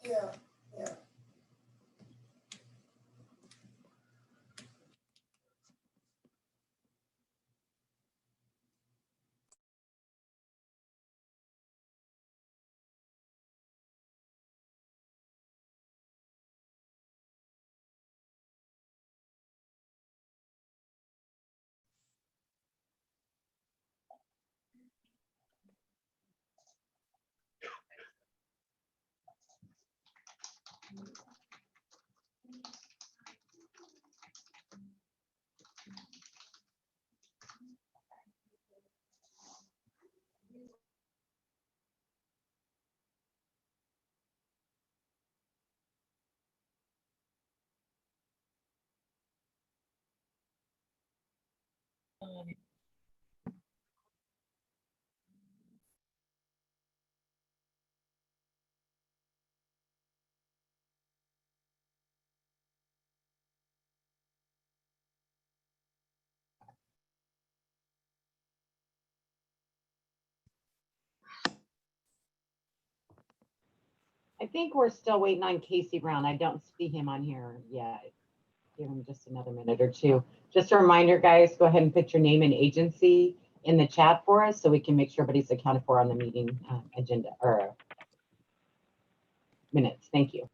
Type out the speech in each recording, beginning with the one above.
Yeah, yeah. I think we're still waiting on Casey Brown. I don't see him on here yet. Give him just another minute or two. Just a reminder, guys, go ahead and put your name and agency in the chat for us so we can make sure everybody's accounted for on the meeting agenda or minutes. Thank you.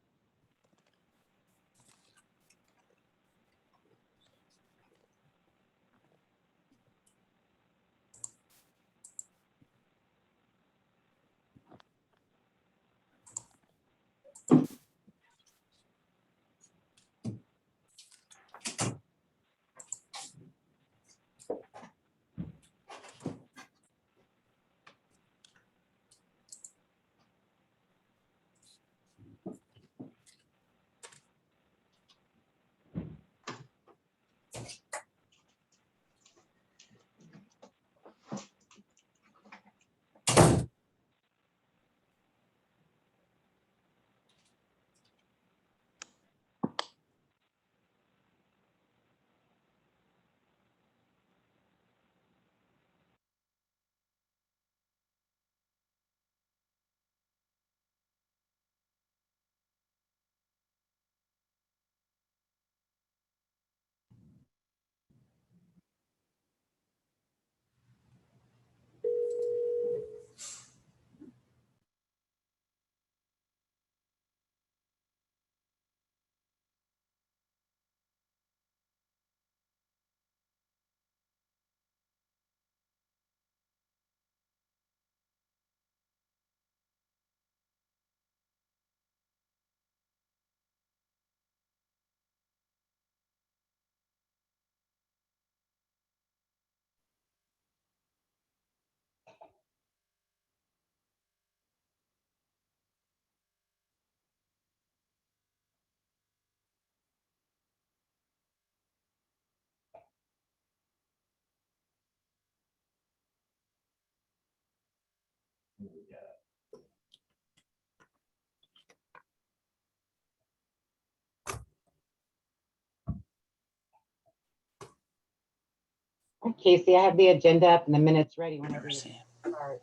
Casey, I have the agenda up and the minutes ready whenever you start.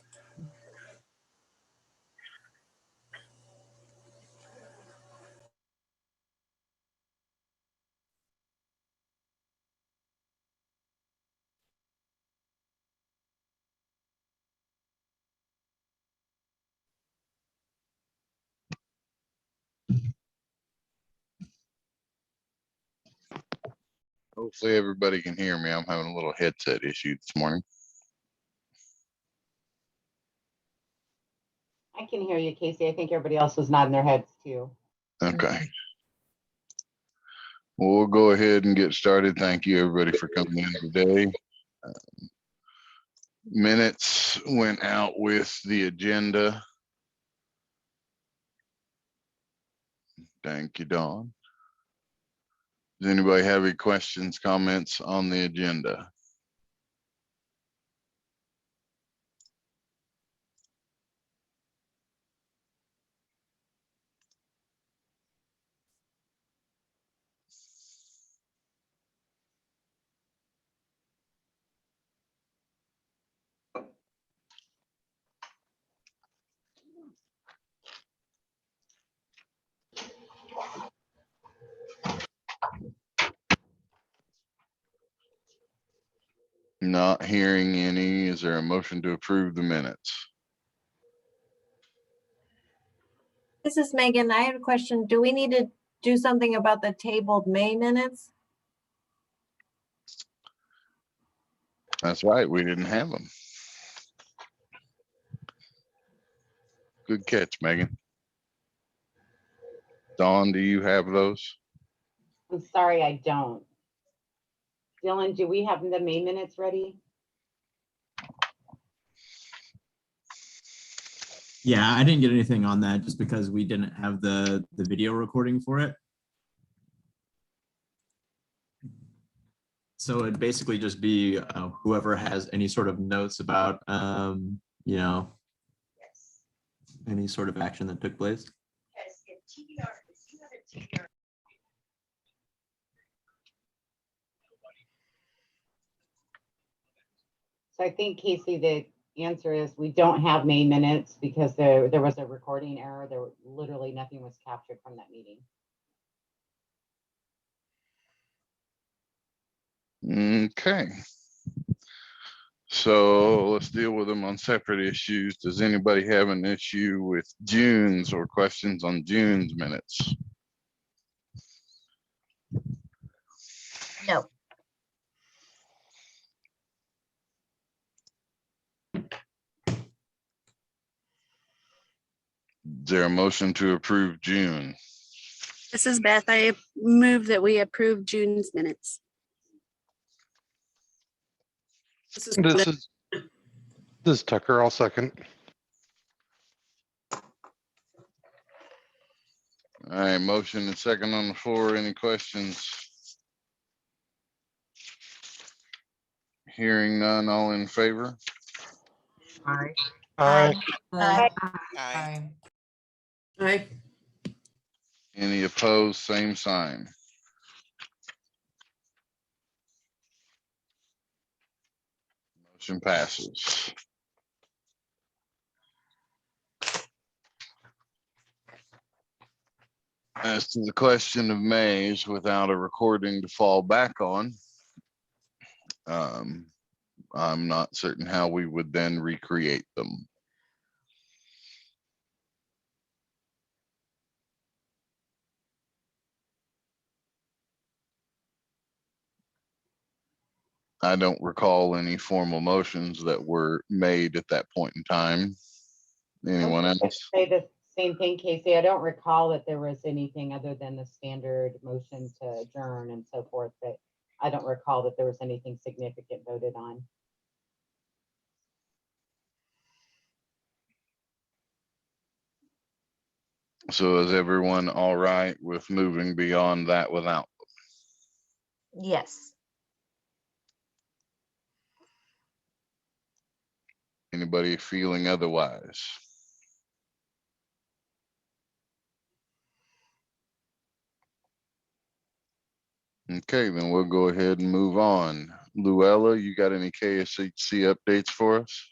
Hopefully everybody can hear me. I'm having a little headset issue this morning. I can hear you, Casey. I think everybody else was nodding their heads too. Okay. Well, we'll go ahead and get started. Thank you everybody for coming in today. Minutes went out with the agenda. Thank you, Dawn. Does anybody have any questions, comments on the agenda? Not hearing any. Is there a motion to approve the minutes? This is Megan. I have a question. Do we need to do something about the tabled May minutes? That's right. We didn't have them. Good catch, Megan. Dawn, do you have those? I'm sorry, I don't. Dylan, do we have the May minutes ready? Yeah, I didn't get anything on that just because we didn't have the video recording for it. So it'd basically just be whoever has any sort of notes about, you know, any sort of action that took place. So I think, Casey, that answer is we don't have May minutes because there was a recording error. Literally nothing was captured from that meeting. Okay. So let's deal with them on separate issues. Does anybody have an issue with June's or questions on June's minutes? No. Is there a motion to approve June? This is Beth. I move that we approve June's minutes. This is Tucker. I'll second. All right, motion and second on the floor. Any questions? Hearing none, all in favor? Aye. Aye. Aye. Aye. Aye. Any opposed, same sign. Motion passes. As to the question of Mays without a recording to fall back on, I'm not certain how we would then recreate them. I don't recall any formal motions that were made at that point in time. Anyone I was gonna else? say the same thing, Casey. I don't recall that there was anything other than the standard motion to adjourn and so forth, but I don't recall that there was anything significant voted on. So is everyone all right with moving beyond that without? Yes. Anybody feeling otherwise? Okay, then we'll go ahead and move on. Luella, you got any KSHC updates for us?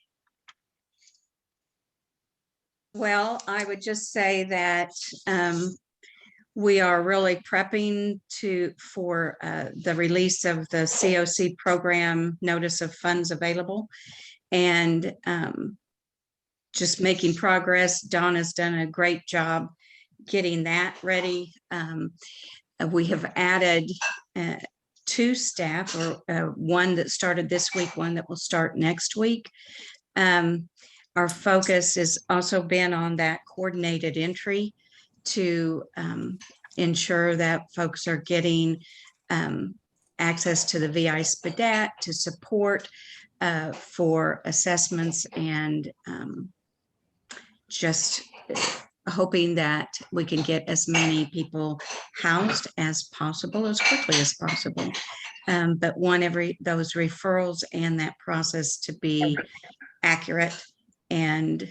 Well, I would just say that we are really prepping for the release of the CoC program notice of funds available, and just making progress. Dawn has done a great job getting that ready. We have added 2 staff, or one that started this week, one that will start next week. Our focus has also been on that coordinated entry to ensure that folks are getting access to the VI SPDAT to support for assessments, and just hoping that we can get as many people housed as possible, as quickly as possible. But want those referrals and that process to be accurate and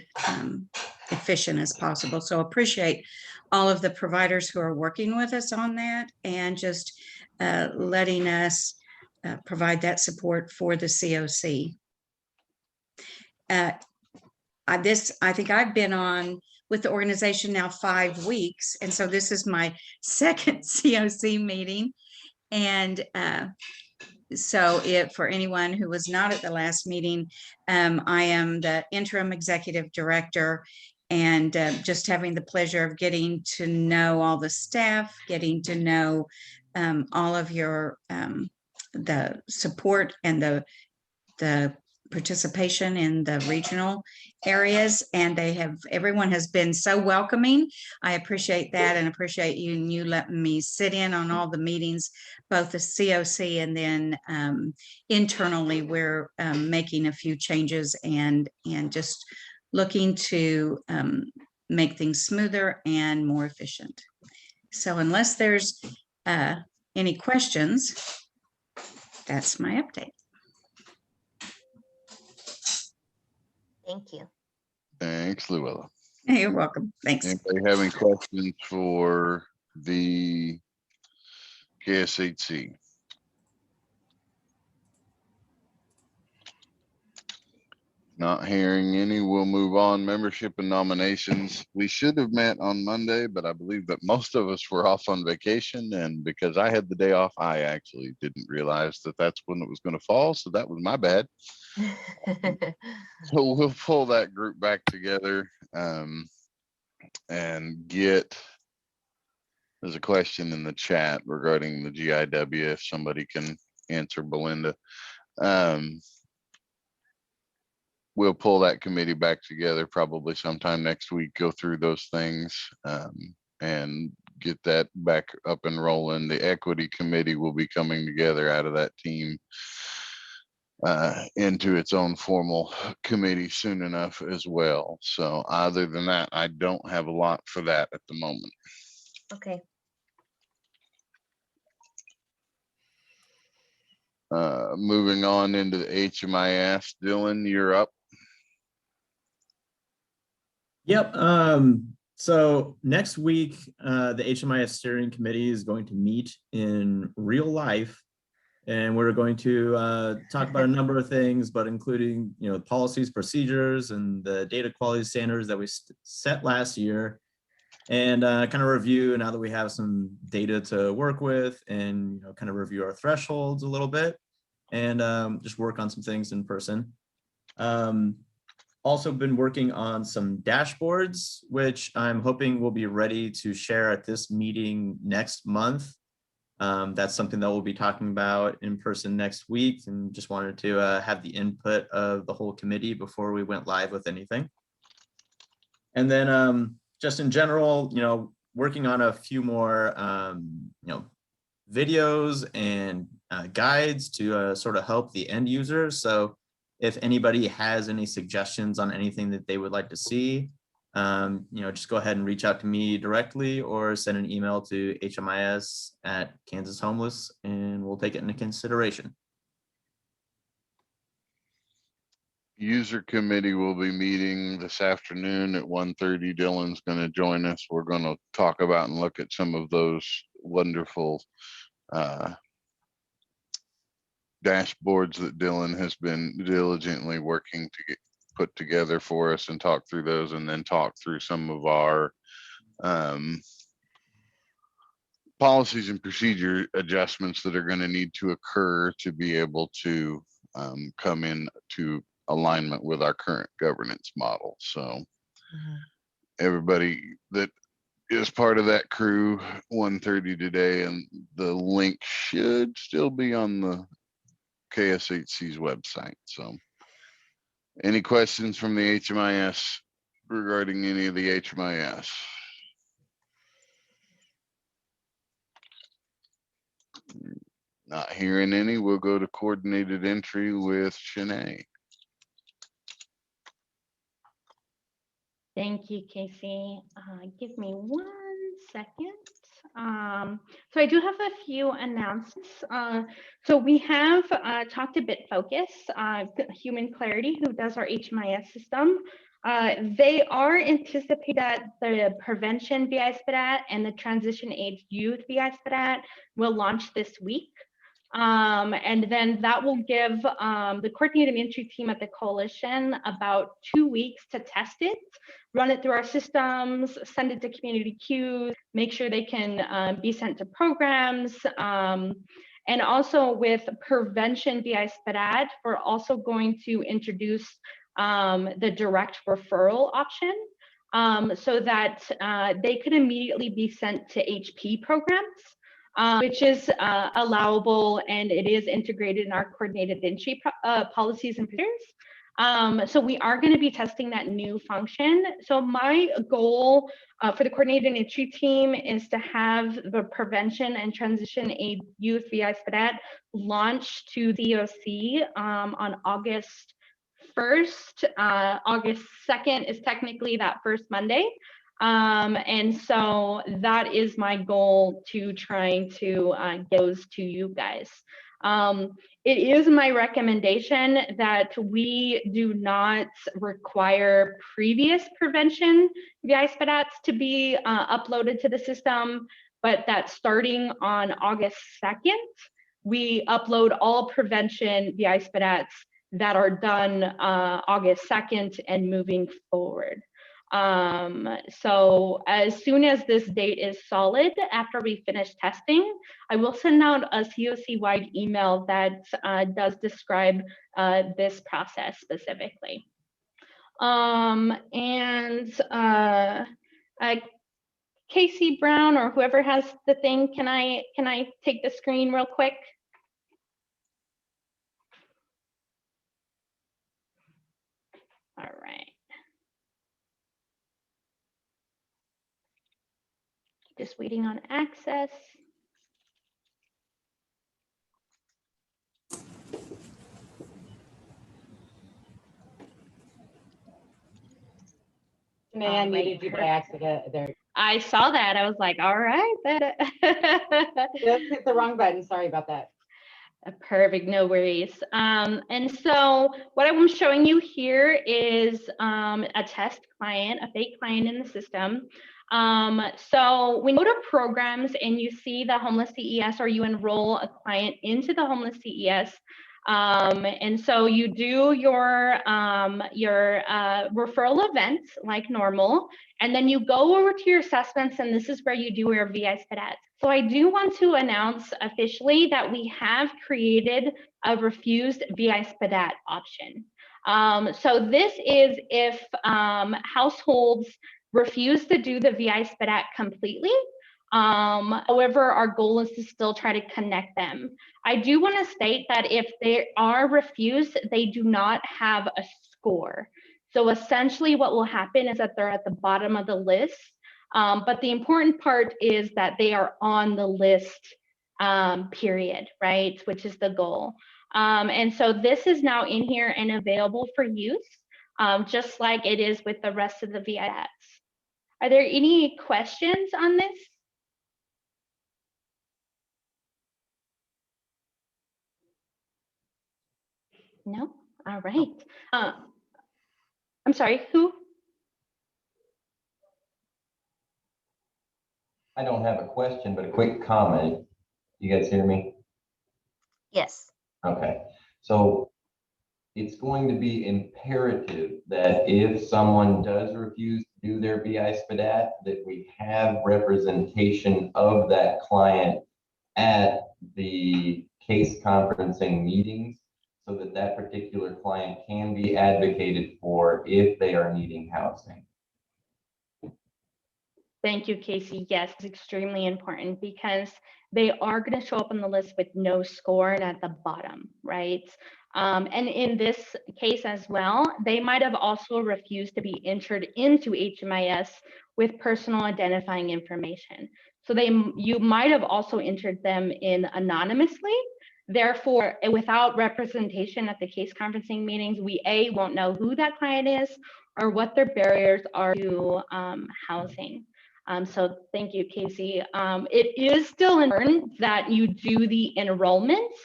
efficient as possible. So appreciate all of the providers who are working with us on that, and just letting us provide that support for the CoC. I think I've been on with the organization now 5 weeks, and so this is my second CoC meeting. And so for anyone who was not at the last meeting, I am the interim executive director, and just having the pleasure of getting to know all the staff, getting to know all of your the support and the participation in the regional areas, and everyone has been so welcoming. I appreciate that, and appreciate you letting me sit in on all the meetings, both the CoC and then internally we're making a few changes and just looking to make things smoother and more efficient. So unless there's any questions, that's my update. Thank you. Thanks, Luella. You're welcome. Thanks. Anybody have any questions for the KSHC? Not hearing any, we'll move on. Membership and nominations. We should have met on Monday, but I believe that most of us were off on vacation. And because I had the day off, I actually didn't realize that that's when it was going to fall. So that was my bad. So we'll pull that group back together and get, there's a question in the chat regarding the GIW, if somebody can answer Belinda. We'll pull that committee back together probably sometime next week, go through those things and get that back up and rolling. The equity committee will be coming together out of that team into its own formal committee soon enough as well. So other than that, I don't have a lot for that at the moment. Okay. Moving on into the HMIS, Dylan, you're up. Yep. So next week, the HMIS steering committee is going to meet in real life, and we're going to talk about a number of things, but including, policies, procedures, and the data quality standards that we set last year, and kind of review now that we have some data to work with, and kind of review our thresholds a little bit, and just work on some things in person. Also been working on some dashboards, which I'm hoping will be ready to share at this meeting next month. That's something that we'll be talking about in person next week, and just wanted to have the input of the whole committee before we went live with anything. And then just in general, working on a few more, videos and guides to sort of help the end users. So if anybody has any suggestions on anything that they would like to see, just go ahead and reach out to me directly or send an email to HMIS@Kansas Homeless, and we'll take it into consideration. User committee will be meeting this afternoon at 1:30. Dylan's going to join us. We're going to talk about and look at some of those wonderful dashboards that Dylan has been diligently working to get put together for us, and talk through those, and then talk through some of our policies and procedure adjustments that are going to need to occur to be able to come in to alignment with our current governance model. So everybody that is part of that crew, 1:30 today, and the link should still be on the KSHC's website. So any questions from the HMIS regarding any of the HMIS? Not hearing any, we'll go to coordinated entry with Shanae. Thank you, Casey. Give me 1 second. So I do have a few announcements. So we have talked to BitFocus, Human Clarity, who does our HMIS system. They are anticipating that the prevention VI-SPDAT and the transition age youth VI-SPDAT will launch this week. And then that will give the coordinated entry team at the coalition about 2 weeks to test it, run it through our systems, send it to community queues, make sure they can be sent to programs. And also with prevention VI-SPDAT, we're also going to introduce the direct referral option so that they could immediately be sent to HP programs. Which is allowable, and it is integrated in our coordinated entry policies and procedures. So we are going to be testing that new function. So my goal for the coordinated entry team is to have the prevention and transition aid youth VI-SPDAT launch to the EOC on August 1st. August 2nd is technically that first Monday. And so that is my goal, to trying to get those to you guys. It is my recommendation that we do not require previous prevention VI-SPDATs to be uploaded to the system, but that starting on August 2nd, we upload all prevention VI-SPDATs that are done August 2nd and moving forward. So as soon as this date is solid, after we finish testing, I will send out a CoC-wide email that does describe this process specifically. Casey Brown or whoever has the thing, can I take the screen real quick? All right. Just waiting on access. Man, muted you by accident there. I saw that. I was like, all right. Just hit the wrong button. Sorry about that. Perfect, no worries. And so what I'm showing you here is a test client, a fake client in the system. So when you go to programs and you see the homeless CES, or you enroll a client into the homeless CES, and so you do your referral events like normal, and then you go over to your assessments, and this is where you do your VI SPDAT. So I do want to announce officially that we have created a refused VI SPDAT option. So this is if households refuse to do the VI SPDAT completely. However, our goal is to still try to connect them. I do want to state that if they are refused, they do not have a score. So essentially what will happen is that they're at the bottom of the list. But the important part is that they are on the list, period, right? Which is the goal. And so this is now in here and available for use, just like it is with the rest of the VIATs. Are there any questions on this? No? All right. I'm sorry, who? I don't have a question, but a quick comment. You guys hear me? Yes. Okay. So it's going to be imperative that if someone does refuse to do their BI SPDAT, that we have representation of that client at the case conferencing meetings, so that that particular client can be advocated for if they are needing housing. Thank you, Casey. Yes, it's extremely important because they are going to show up on the list with no score and at the bottom, right? And in this case as well, they might have also refused to be entered into HMIS with personal identifying information. So you might have also entered them in anonymously. Therefore, without representation at the case conferencing meetings, we won't know who that client is or what their barriers are to housing. So thank you, Casey. It is still important that you do the enrollments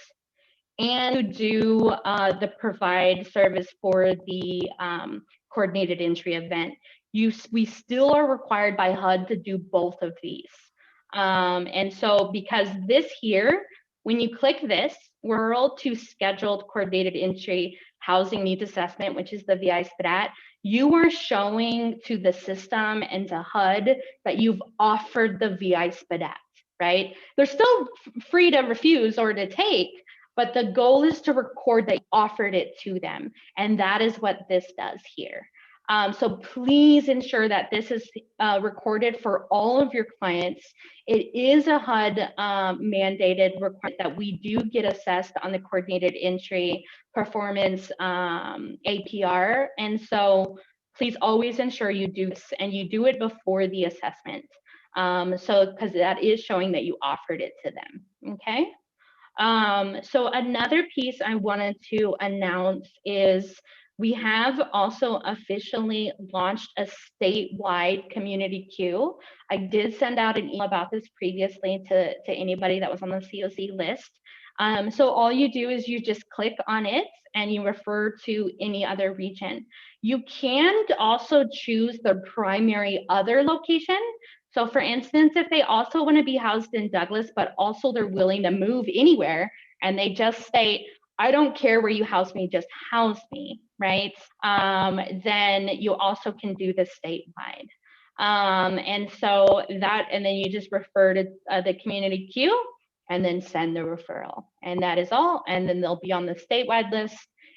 and you do the provide service for the coordinated entry event. We still are required by HUD to do both of these. And so because this here, when you click this, referral to scheduled coordinated entry housing needs assessment, which is the VI SPDAT, you are showing to the system and to HUD that you've offered the VI SPDAT, right? They're still free to refuse or to take, but the goal is to record that you offered it to them. And that is what this does here. So please ensure that this is recorded for all of your clients. It is a HUD mandated requirement that we do get assessed on the coordinated entry performance APR. And so please always ensure you do this and you do it before the assessment. So because that is showing that you offered it to them, okay? So another piece I wanted to announce is we have also officially launched a statewide community queue. I did send out an email about this previously to anybody that was on the CoC list. So all you do is you just click on it and you refer to any other region. You can also choose the primary other location. So for instance, if they also want to be housed in Douglas, but also they're willing to move anywhere and they just state, I don't care where you house me, just house me, right? Then you also can do the statewide. And so that, and then you just refer to the community queue and then send the referral. And that is all. And then they'll be on the statewide list,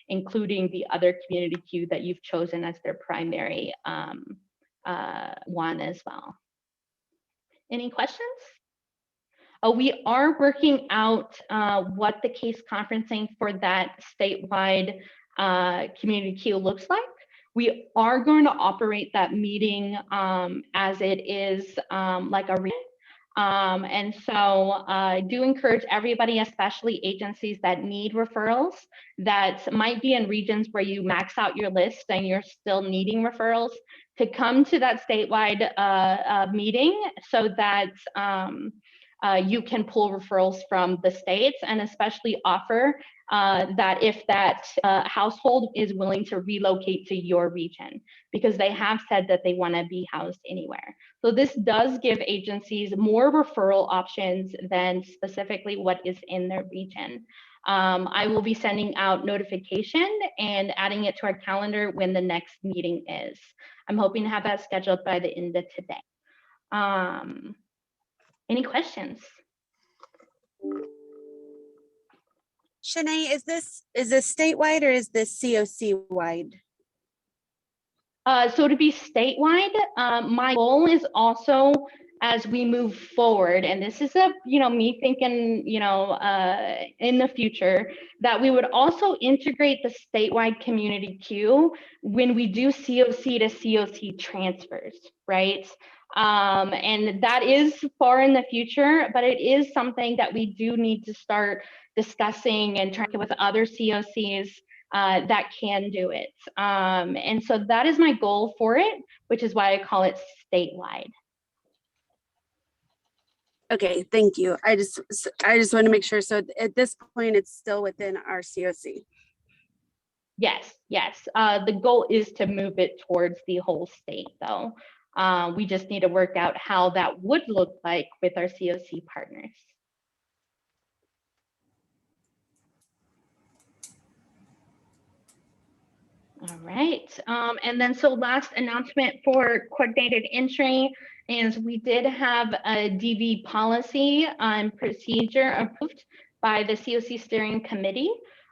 including the other community queue that you've chosen as their primary one as well. Any questions? We are working out what the case conferencing for that statewide community queue looks like. We are going to operate that meeting as it is like a and so I do encourage everybody, especially agencies that need referrals, that might be in regions where you max out your list and you're still needing referrals, to come to that statewide meeting so that you can pull referrals from the states, and especially offer that if that household is willing to relocate to your region, because they have said that they want to be housed anywhere. So this does give agencies more referral options than specifically what is in their region. I will be sending out notification and adding it to our calendar when the next meeting is. I'm hoping to have that scheduled by the end of today. Any questions? Shanae, is this statewide or is this COC wide? So to be statewide, my goal is also, as we move forward, and this is me thinking, in the future, that we would also integrate the statewide community queue when we do COC to COC transfers, right? And that is far in the future, but it is something that we do need to start discussing and trying with other COCs that can do it. And so that is my goal for it, which is why I call it statewide. Okay, thank you. I just want to make sure. So at this point, it's still within our COC. Yes, yes. The goal is to move it towards the whole state, though. We just need to work out how that would look like with our COC partners. All right, and then so last announcement for coordinated entry is we did have a DV policy and procedure approved by the CoC Steering Committee.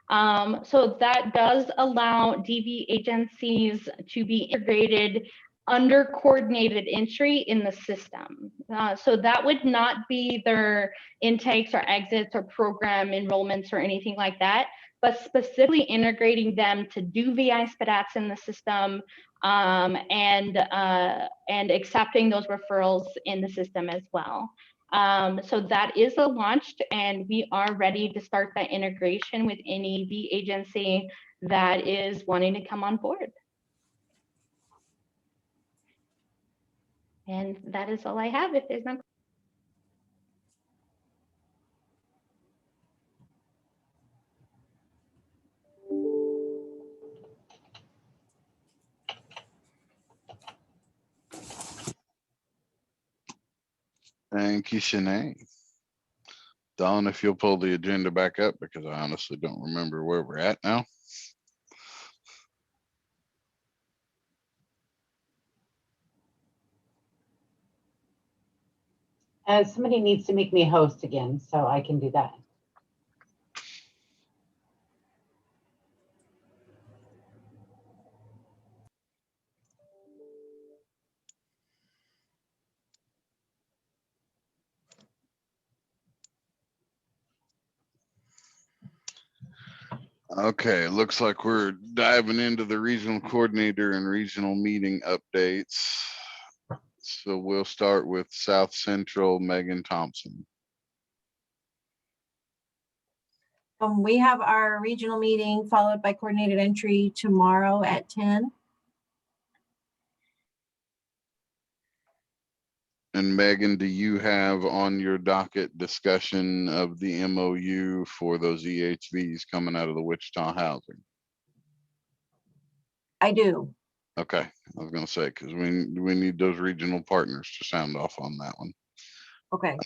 So that does allow DV agencies to be integrated under coordinated entry in the system. So that would not be their intakes or exits or program enrollments or anything like that, but specifically integrating them to do VI SPDATs in the system and accepting those referrals in the system as well. So that is launched, and we are ready to start that integration with any V agency that is wanting to come on board. And that is all I have. If there's no Thank you, Shanae. Dawn, if you'll pull the agenda back up, because I honestly don't remember where we're at now. Somebody needs to make me host again, so I can do that. Okay, looks like we're diving into the regional coordinator and regional meeting updates. So we'll start with South Central, Megan Thompson. We have our regional meeting followed by coordinated entry tomorrow at 10. And Megan, do you have on your docket discussion of the MOU for those EHVs coming out of the Wichita housing? I do. Okay, I was gonna say, because we need those regional partners to sound off on that one. Okay.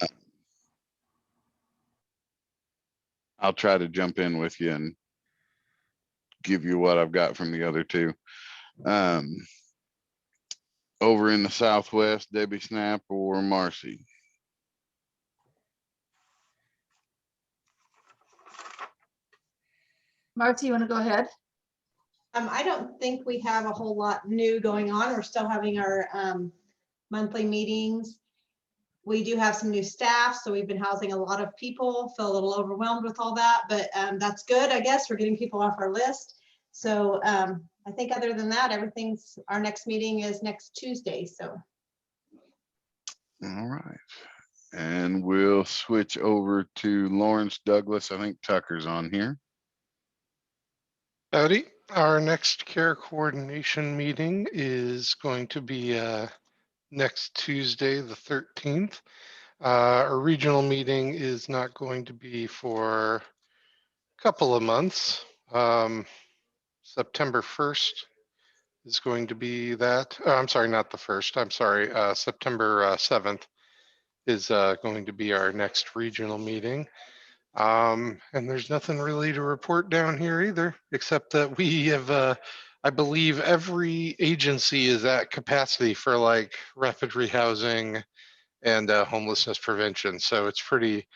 I'll try to jump in with you and give you what I've got from the other two. Over in the Southwest, Debbie Snap or Marcy? Marty, you want to go ahead? I don't think we have a whole lot new going on. We're still having our monthly meetings. We do have some new staff, so we've been housing a lot of people, feel a little overwhelmed with all that, but that's good, I guess. We're getting people off our list. So I think other than that, our next meeting is next Tuesday, so. All right. And we'll switch over to Lawrence Douglas. I think Tucker's on here. Howdy. Our next care coordination meeting is going to be next Tuesday, the 13th. Our regional meeting is not going to be for a couple of months. September 1st is going to be that. I'm sorry, not the 1st. I'm sorry. September 7th is going to be our next regional meeting. And there's nothing really to report down here either, except that we have, I believe every agency is at capacity for like rapid rehousing and homelessness prevention. So it's pretty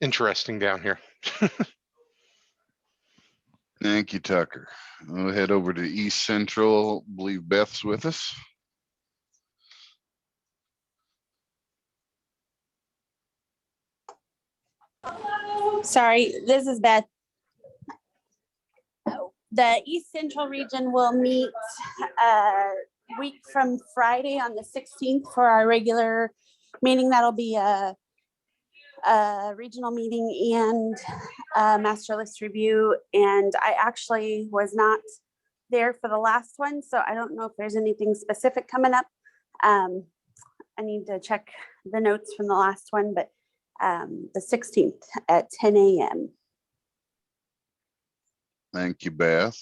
interesting down here. Thank you, Tucker. We'll head over to East Central. I believe Beth's with us. Sorry, this is Beth. The East Central region will meet a week from Friday on the 16th for our regular meeting. That'll be a regional meeting and a master list review. And I actually was not there for the last one, so I don't know if there's anything specific coming up. I need to check the notes from the last one, but the 16th at 10 a.m. Thank you, Beth.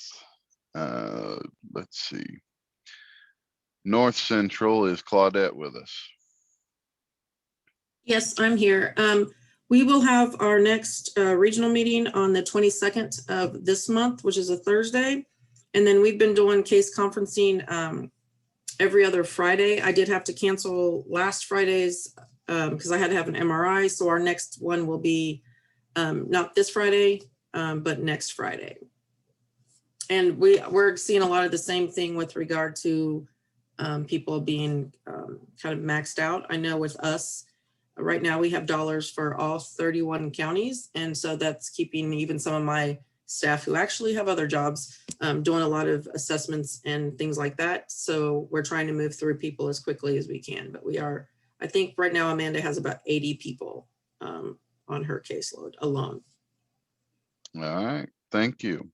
Let's see. North Central, is Claudette with us? Yes, I'm here. We will have our next regional meeting on the 22nd of this month, which is a Thursday. And then we've been doing case conferencing every other Friday. I did have to cancel last Friday's because I had to have an MRI. So our next one will be not this Friday, but next Friday. And we're seeing a lot of the same thing with regard to people being kind of maxed out. I know with us, right now we have dollars for all 31 counties. And so that's keeping even some of my staff who actually have other jobs doing a lot of assessments and things like that. So we're trying to move through people as quickly as we can. But we are, I think right now Amanda has about 80 people on her caseload alone. All right, thank you.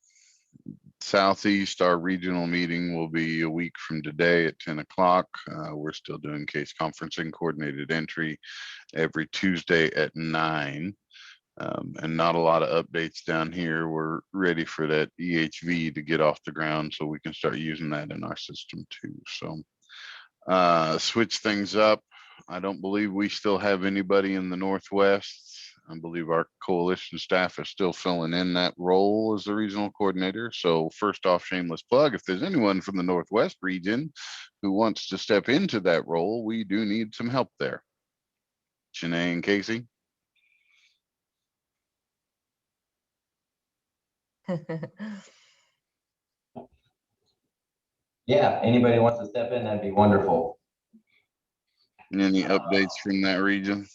Southeast, our regional meeting will be a week from today at 10 o'clock. We're still doing case conferencing, coordinated entry every Tuesday at 9. And not a lot of updates down here. We're ready for that EHV to get off the ground so we can start using that in our system too. So switch things up. I don't believe we still have anybody in the Northwest. I believe our coalition staff is still filling in that role as the regional coordinator. So first off, shameless plug, if there's anyone from the Northwest region who wants to step into that role, we do need some help there. Shanae and Casey. Yeah, anybody wants to step in, that'd be wonderful. Any updates from that region?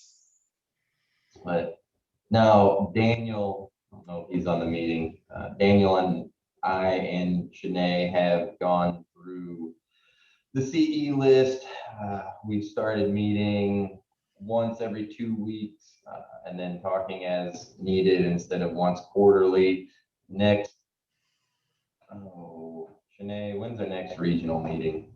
But now Daniel, I don't know if he's on the meeting. Daniel and I and Shanae have gone through the CE list. We've started meeting once every 2 weeks and then talking as needed instead of once quarterly. Next, oh, Shanae, when's our next regional meeting?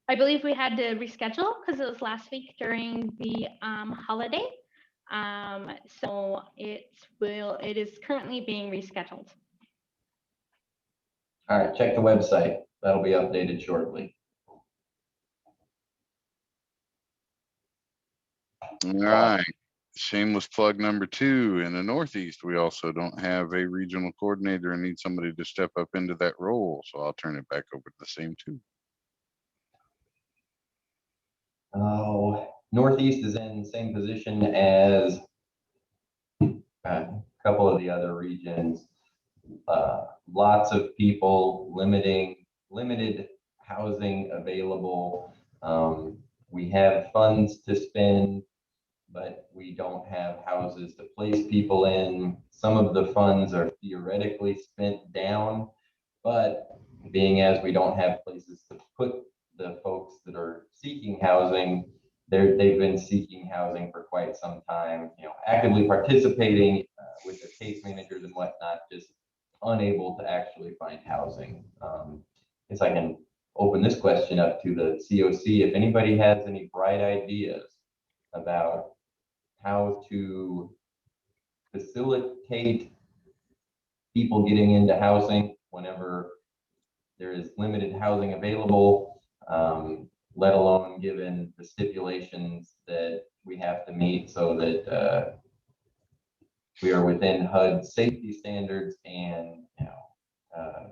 I believe we had to reschedule because it was last week during the holiday. So it is currently being rescheduled. All right, check the website. That'll be updated shortly. All right. Shameless plug number 2, in the Northeast, we also don't have a regional coordinator and need somebody to step up into that role. So I'll turn it back over to the same 2. Oh, Northeast is in the same position as a couple of the other regions. Lots of people, limited housing available. We have funds to spend, but we don't have houses to place people in. Some of the funds are theoretically spent down, but being as we don't have places to put the folks that are seeking housing, they've been seeking housing for quite some time, actively participating with their case managers and whatnot, just unable to actually find housing. Guess I can open this question up to the COC. If anybody has any bright ideas about how to facilitate people getting into housing whenever there is limited housing available, let alone given the stipulations that we have to meet so that we are within HUD safety standards and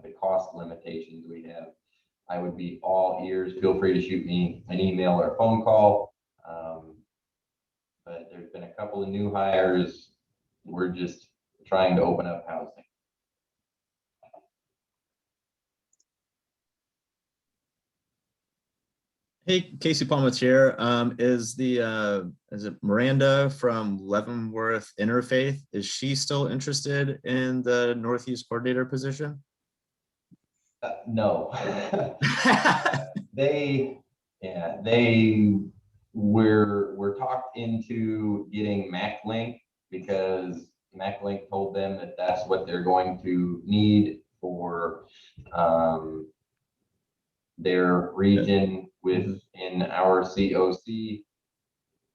the cost limitations we have. I would be all ears. Feel free to shoot me an email or a phone call. But there's been a couple of new hires. We're just trying to open up housing. Hey, Casey Palmer here. Is it Miranda from Leavenworth Interfaith? Is she still interested in the Northeast coordinator position? No. We're talked into getting MacLink because MacLink told them that that's what they're going to need for their region within our COC.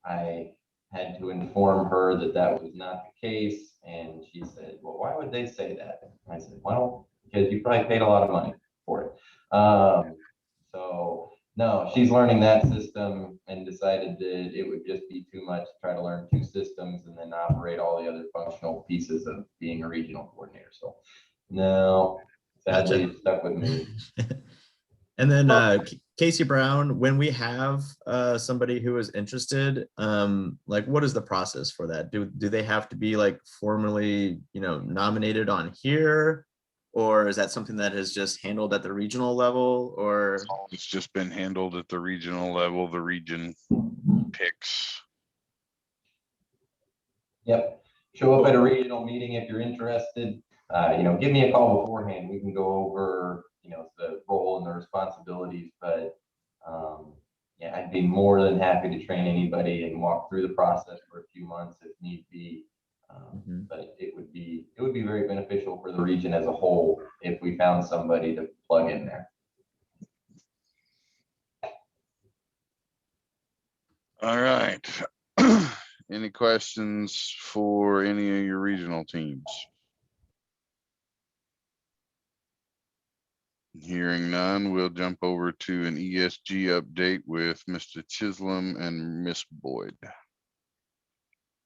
I had to inform her that that was not the case, and she said, well, why would they say that? And I said, well, because you probably paid a lot of money for it. So no, she's learning that system and decided that it would just be too much to try to learn 2 systems and then operate all the other functional pieces of being a regional coordinator. So no, sadly, it's stuck with me. And then Casey Brown, when we have somebody who is interested, like what is the process for that? Do they have to be like formally, nominated on here? Or is that something that is just handled at the regional level? Or It's just been handled at the regional level. The region picks. Yep. Show up at a regional meeting if you're interested. Give me a call beforehand. We can go over, the role and the responsibilities. But yeah, I'd be more than happy to train anybody and walk through the process for a few months if need be. But it would be very beneficial for the region as a whole if we found somebody to plug in there. All right. Any questions for any of your regional teams? Hearing none, we'll jump over to an ESG update with Mr. Chisholm and Miss Boyd.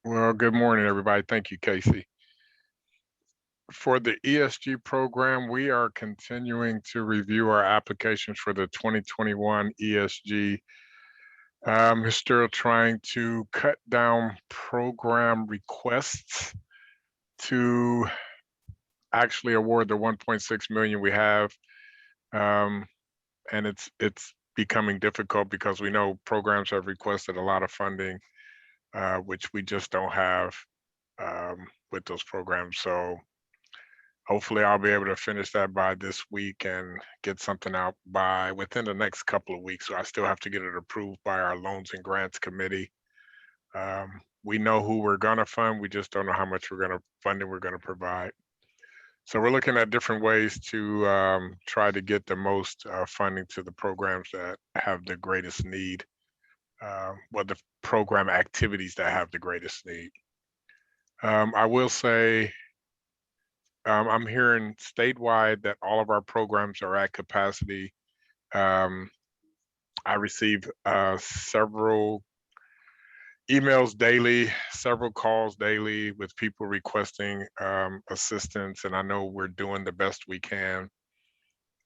Well, good morning, everybody. Thank you, Casey. For the ESG program, we are continuing to review our applications for the 2021 ESG. We're still trying to cut down program requests to actually award the 1.6 million we have. And it's becoming difficult because we know programs have requested a lot of funding, which we just don't have with those programs. So hopefully I'll be able to finish that by this week and get something out within the next couple of weeks. So I still have to get it approved by our Loans and Grants Committee. We know who we're gonna fund, we just don't know how much funding we're gonna provide. So we're looking at different ways to try to get the most funding to the programs that have the greatest need, the program activities that have the greatest need. I will say, I'm hearing statewide that all of our programs are at capacity. I received several emails daily, several calls daily with people requesting assistance, and I know we're doing the best we can.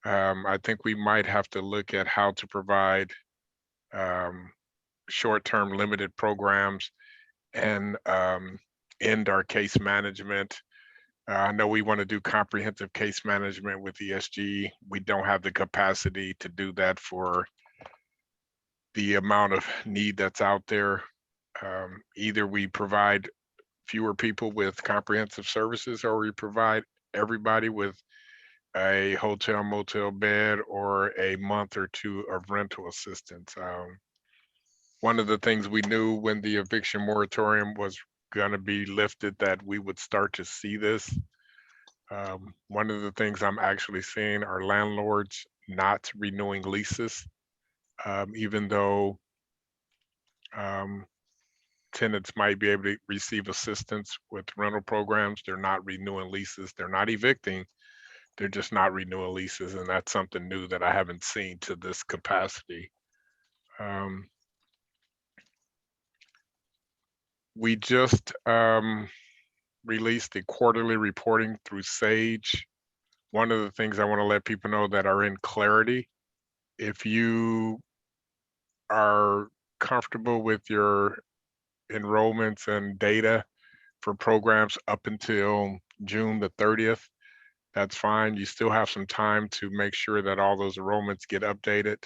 I think we might have to look at how to provide short-term limited programs and end our case management. I know we want to do comprehensive case management with ESG. We don't have the capacity to do that for the amount of need that's out there. Either we provide fewer people with comprehensive services, or we provide everybody with a hotel motel bed or a month or two of rental assistance. One of the things we knew when the eviction moratorium was going to be lifted, that we would start to see this. One of the things I'm actually seeing are landlords not renewing leases, even though tenants might be able to receive assistance with rental programs. They're not renewing leases. They're not evicting. They're just not renewing leases. And that's something new that I haven't seen to this capacity. We just released the quarterly reporting through Sage. One of the things I want to let people know that are in Clarity, if you are comfortable with your enrollments and data for programs up until June the 30th, that's fine. You still have some time to make sure that all those enrollments get updated,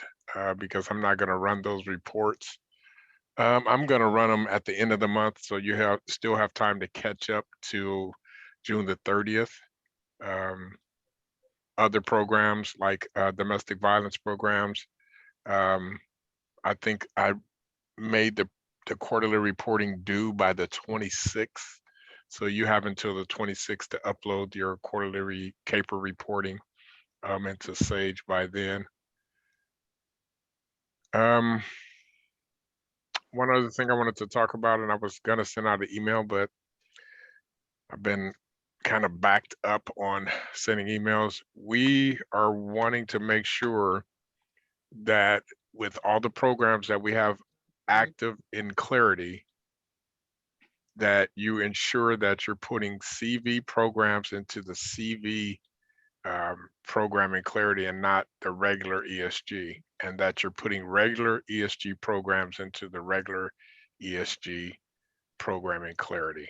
because I'm not going to run those reports. I'm going to run them at the end of the month, so you still have time to catch up to June the 30th. Other programs like domestic violence programs, I think I made the quarterly reporting due by the 26th. So you have until the 26th to upload your quarterly CAPER reporting into Sage by then. One other thing I wanted to talk about, and I was gonna send out an email, but I've been kind of backed up on sending emails. We are wanting to make sure that with all the programs that we have active in Clarity, that you ensure that you're putting CV programs into the CV program in Clarity and not the regular ESG, and that you're putting regular ESG programs into the regular ESG program in Clarity.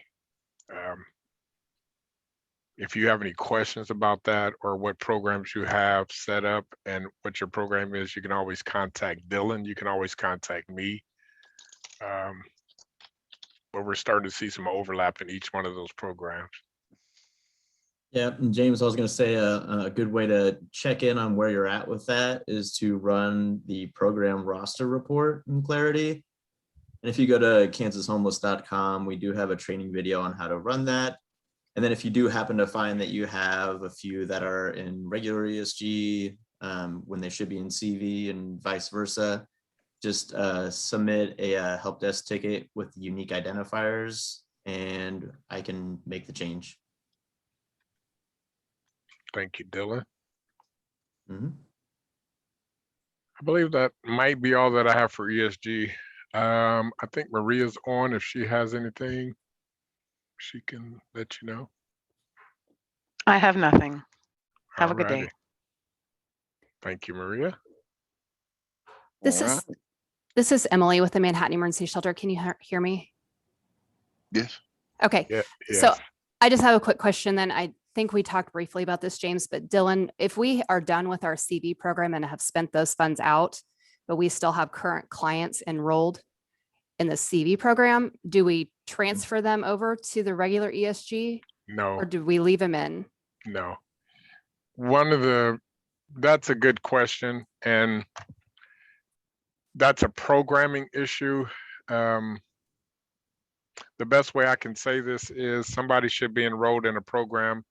If you have any questions about that, or what programs you have set up and what your program is, you can always contact Dylan. You can always contact me. But we're starting to see some overlap in each one of those programs. Yeah, and James, I was going to say a good way to check in on where you're at with that is to run the program roster report in Clarity. And if you go to kansashomeless.com, we do have a training video on how to run that. And then if you do happen to find that you have a few that are in regular ESG when they should be in CV and vice versa, just submit a help desk ticket with unique identifiers and I can make the change. Thank you, Dylan. Mm-hmm. I believe that might be all that I have for ESG. I think Maria's on. If she has anything, she can let you know. I have nothing. Have a good Alrighty. day. Thank you, Maria. This is Emily with the Manhattan Emergency Shelter. Can you hear me? Yes. Okay. Yeah, So yes. I just have a quick question then. I think we talked briefly about this, James, but Dylan, if we are done with our CV program and have spent those funds out, but we still have current clients enrolled in the CV program, do we transfer them over to the regular ESG? No. Or do we leave them in? No. That's a good question. And that's a programming issue. The best way I can say this is somebody should be enrolled in a program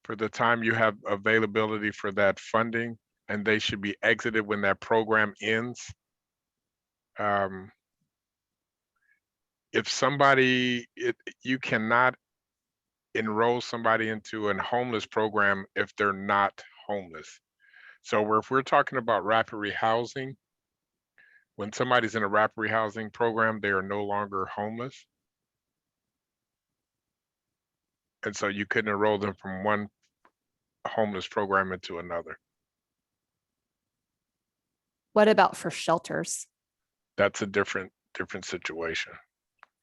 for the time you have availability for that funding, and they should be exited when that program ends. If somebody, you cannot enroll somebody into a homeless program if they're not homeless. So if we're talking about rapid rehousing, when somebody's in a rapid housing program, they are no longer homeless. And so you couldn't enroll them from one homeless program into another. What about for shelters? That's a different situation.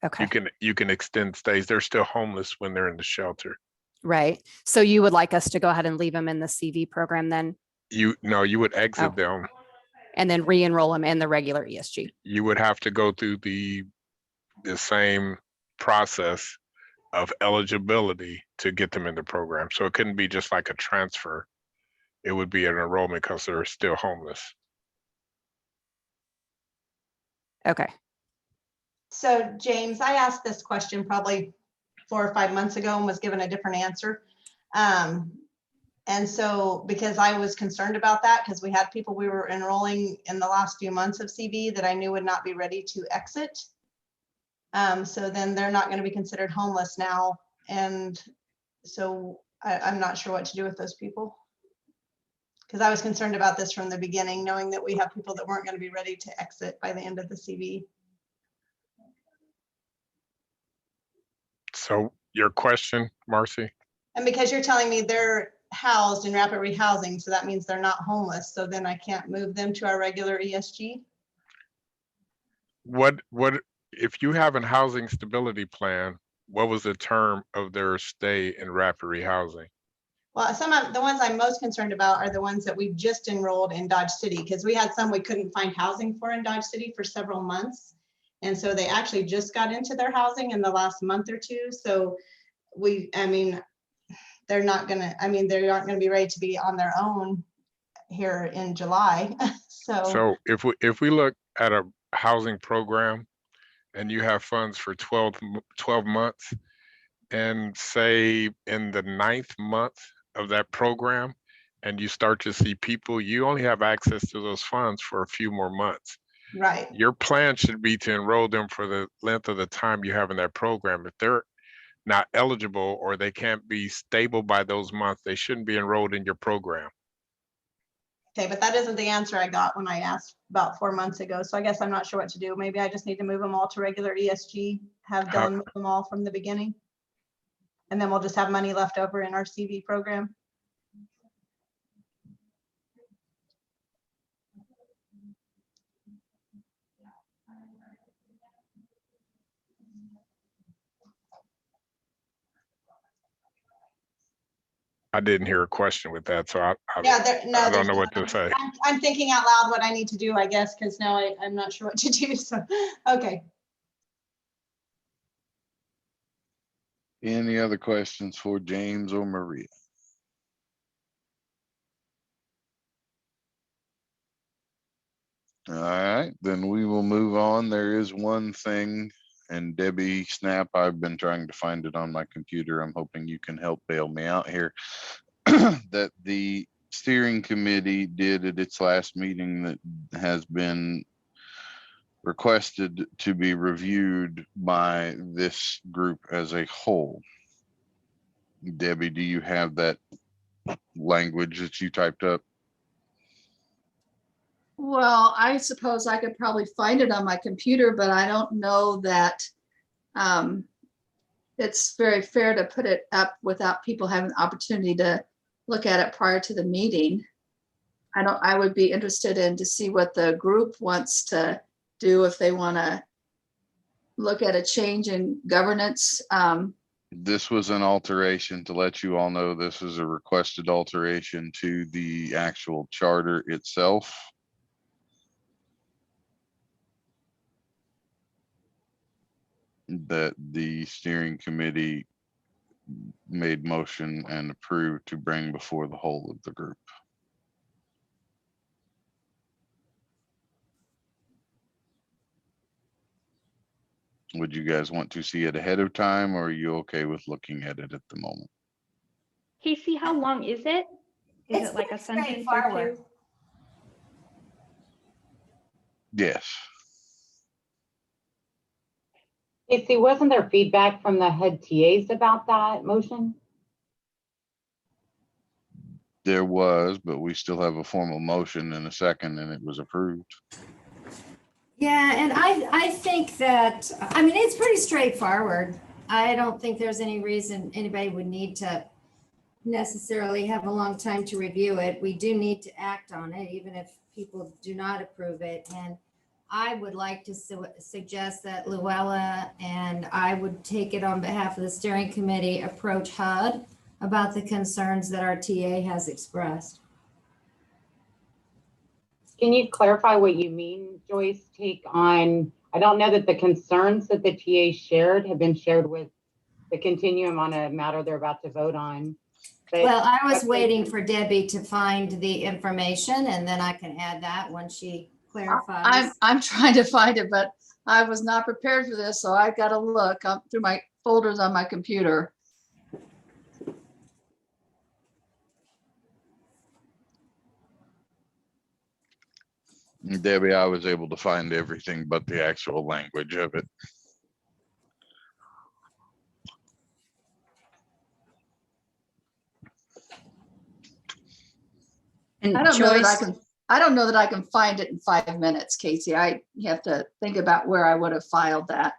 Okay, You can extend stays. They're still homeless when they're in the shelter. right. So you would like us to go ahead and leave them in the CV program then, You would exit Oh. them. and then re-enroll them in the regular ESG? You would have to go through the same process of eligibility to get them in the program. So it couldn't be just like a transfer. It would be an enrollment because they're still homeless. Okay, So James, I asked this question probably 4 or 5 months ago and was given a different answer. And so because I was concerned about that, because we had people we were enrolling in the last few months of CV that I knew would not be ready to exit. So then they're not going to be considered homeless now. And so I'm not sure what to do with those people. Because I was concerned about this from the beginning, knowing that we have people that weren't going to be ready to exit by the end of the CV. So your question, Marcy? And because you're telling me they're housed in rapid rehousing, so that means they're not homeless. So then I can't move them to our regular ESG. What if you have a housing stability plan, what was the term of their stay in rapid rehousing? Well, some of the ones I'm most concerned about are the ones that we've just enrolled in Dodge City, because we had some we couldn't find housing for in Dodge City for several months. And so they actually just got into their housing in the last month or two. So they're not gonna, they aren't gonna be ready to be on their own here in July. So if we look at a housing program and you have funds for 12 months, and say in the 9th month of that program, and you start to see people, you only have access to those funds for a few more months. Right. Your plan should be to enroll them for the length of the time you have in that program. If they're not eligible or they can't be stable by those months, they shouldn't be enrolled in your program. Okay, but that isn't the answer I got when I asked about 4 months ago. So I guess I'm not sure what to do. Maybe I just need to move them all to regular ESG, have Dylan move them all from the beginning. And then we'll just have money left over in our CV program. I didn't hear a question with that, so I don't know what to say. I'm thinking out loud what I need to do, I guess, because now I'm not sure what to do. So, okay. Any other questions for James or Maria? All right, then we will move on. There is one thing, and Debbie Snap, I've been trying to find it on my computer. I'm hoping you can help bail me out here. That the steering committee did at its last meeting that has been requested to be reviewed by this group as a whole. Debbie, do you have that language that you typed up? Well, I suppose I could probably find it on my computer, but I don't know that it's very fair to put it up without people having the opportunity to look at it prior to the meeting. I would be interested in to see what the group wants to do, if they want to look at a change in governance. This was an alteration, to let you all know. This is a requested alteration to the actual charter itself. That the steering committee made motion and approved to bring before the whole of the group. Would you guys want to see it ahead of time, or are you okay with looking at it at the moment? Casey, how long is it? Is it like a sentence or two? Yes. Casey, wasn't there feedback from the head TAs about that motion? There was, but we still have a formal motion and a second, and it was approved. Yeah, and I think that, I mean, it's pretty straightforward. I don't think there's any reason anybody would need to necessarily have a long time to review it. We do need to act on it, even if people do not approve it. And I would like to suggest that Luella and I would take it on behalf of the steering committee, approach HUD about the concerns that our TA has expressed. Can you clarify what you mean, Joyce? Take on, I don't know that the concerns that the TA shared have been shared with the continuum on a matter they're about to vote on. But Well, I was waiting for Debbie to find the information and then I can add that when she clarifies. I'm trying to find it, but I was not prepared for this, so I've got to look up through my folders on my computer. Debbie, I was able to find everything but the actual language of it. And I don't know that I Joyce, can, I don't know that I can find it in 5 minutes, Casey. I have to think about where I would have filed that.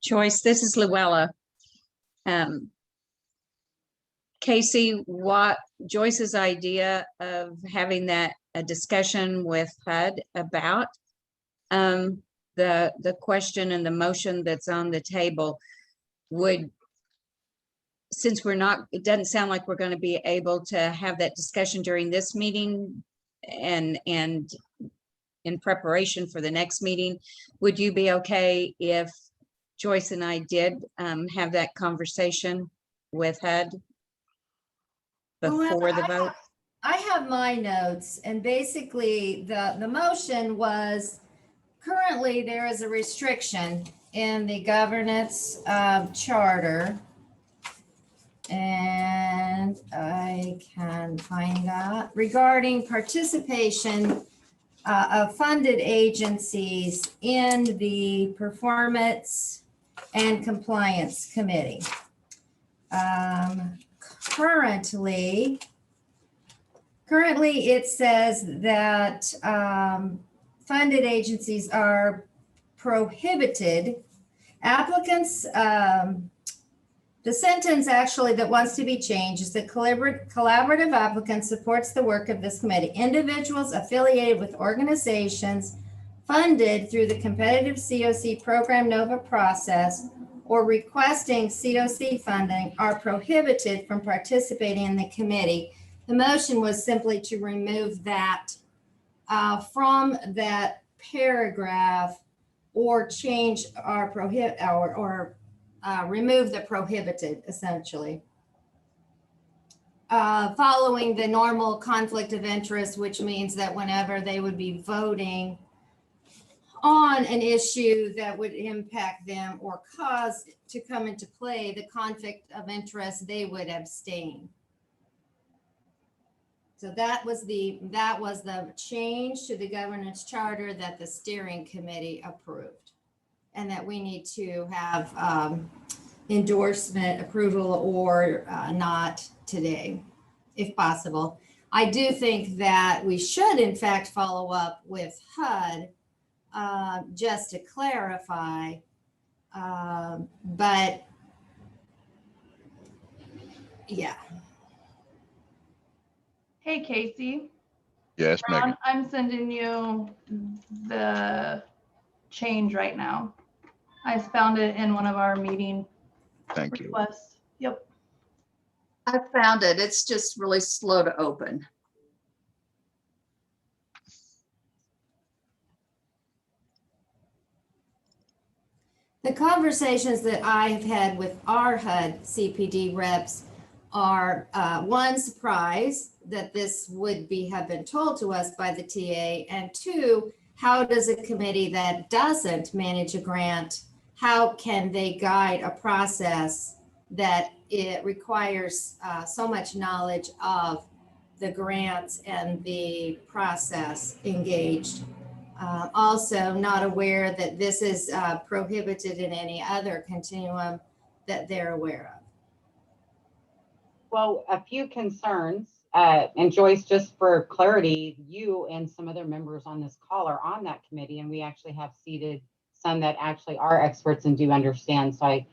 Joyce, this is Luella. Casey, what Joyce's idea of having that a discussion with HUD about the question and the motion that's on the table would, since we're not, it doesn't sound like we're going to be able to have that discussion during this meeting and in preparation for the next meeting, would you be okay if Joyce and I did have that conversation with HUD before the vote? I have my notes, and basically the motion was, currently there is a restriction in the governance charter. And I can find that regarding participation of funded agencies in the Performance and Compliance Committee. Currently it says that funded agencies are prohibited. Applicants, the sentence actually that wants to be changed is the collaborative applicant supports the work of this committee. Individuals affiliated with organizations funded through the competitive CoC program NOVA process or requesting CoC funding are prohibited from participating in the committee. The motion was simply to remove that from that paragraph or change our remove the prohibited, essentially. Following the normal conflict of interest, which means that whenever they would be voting on an issue that would impact them or cause to come into play the conflict of interest, they would abstain. So that was the change to the governance charter that the steering committee approved, and that we need to have endorsement, approval, or not today, if possible. I do think that we should, in fact, follow up with HUD just to clarify, but yeah. Hey, Casey. Yes, Megan. I'm sending you the change right now. I found it in one of our meeting Thank you. requests. Yep. I found it. It's just really slow to open. The conversations that I have had with our HUD CPD reps are one, surprise that this would have been told to us by the TA, and two, how does a committee that doesn't manage a grant, how can they guide a process that it requires so much knowledge of the grants and the process engaged? Also not aware that this is prohibited in any other continuum that they're aware of. Well, a few concerns And Joyce, just for clarity, you and some other members on this call are on that committee, and we actually have seated some that actually are experts and do understand. So I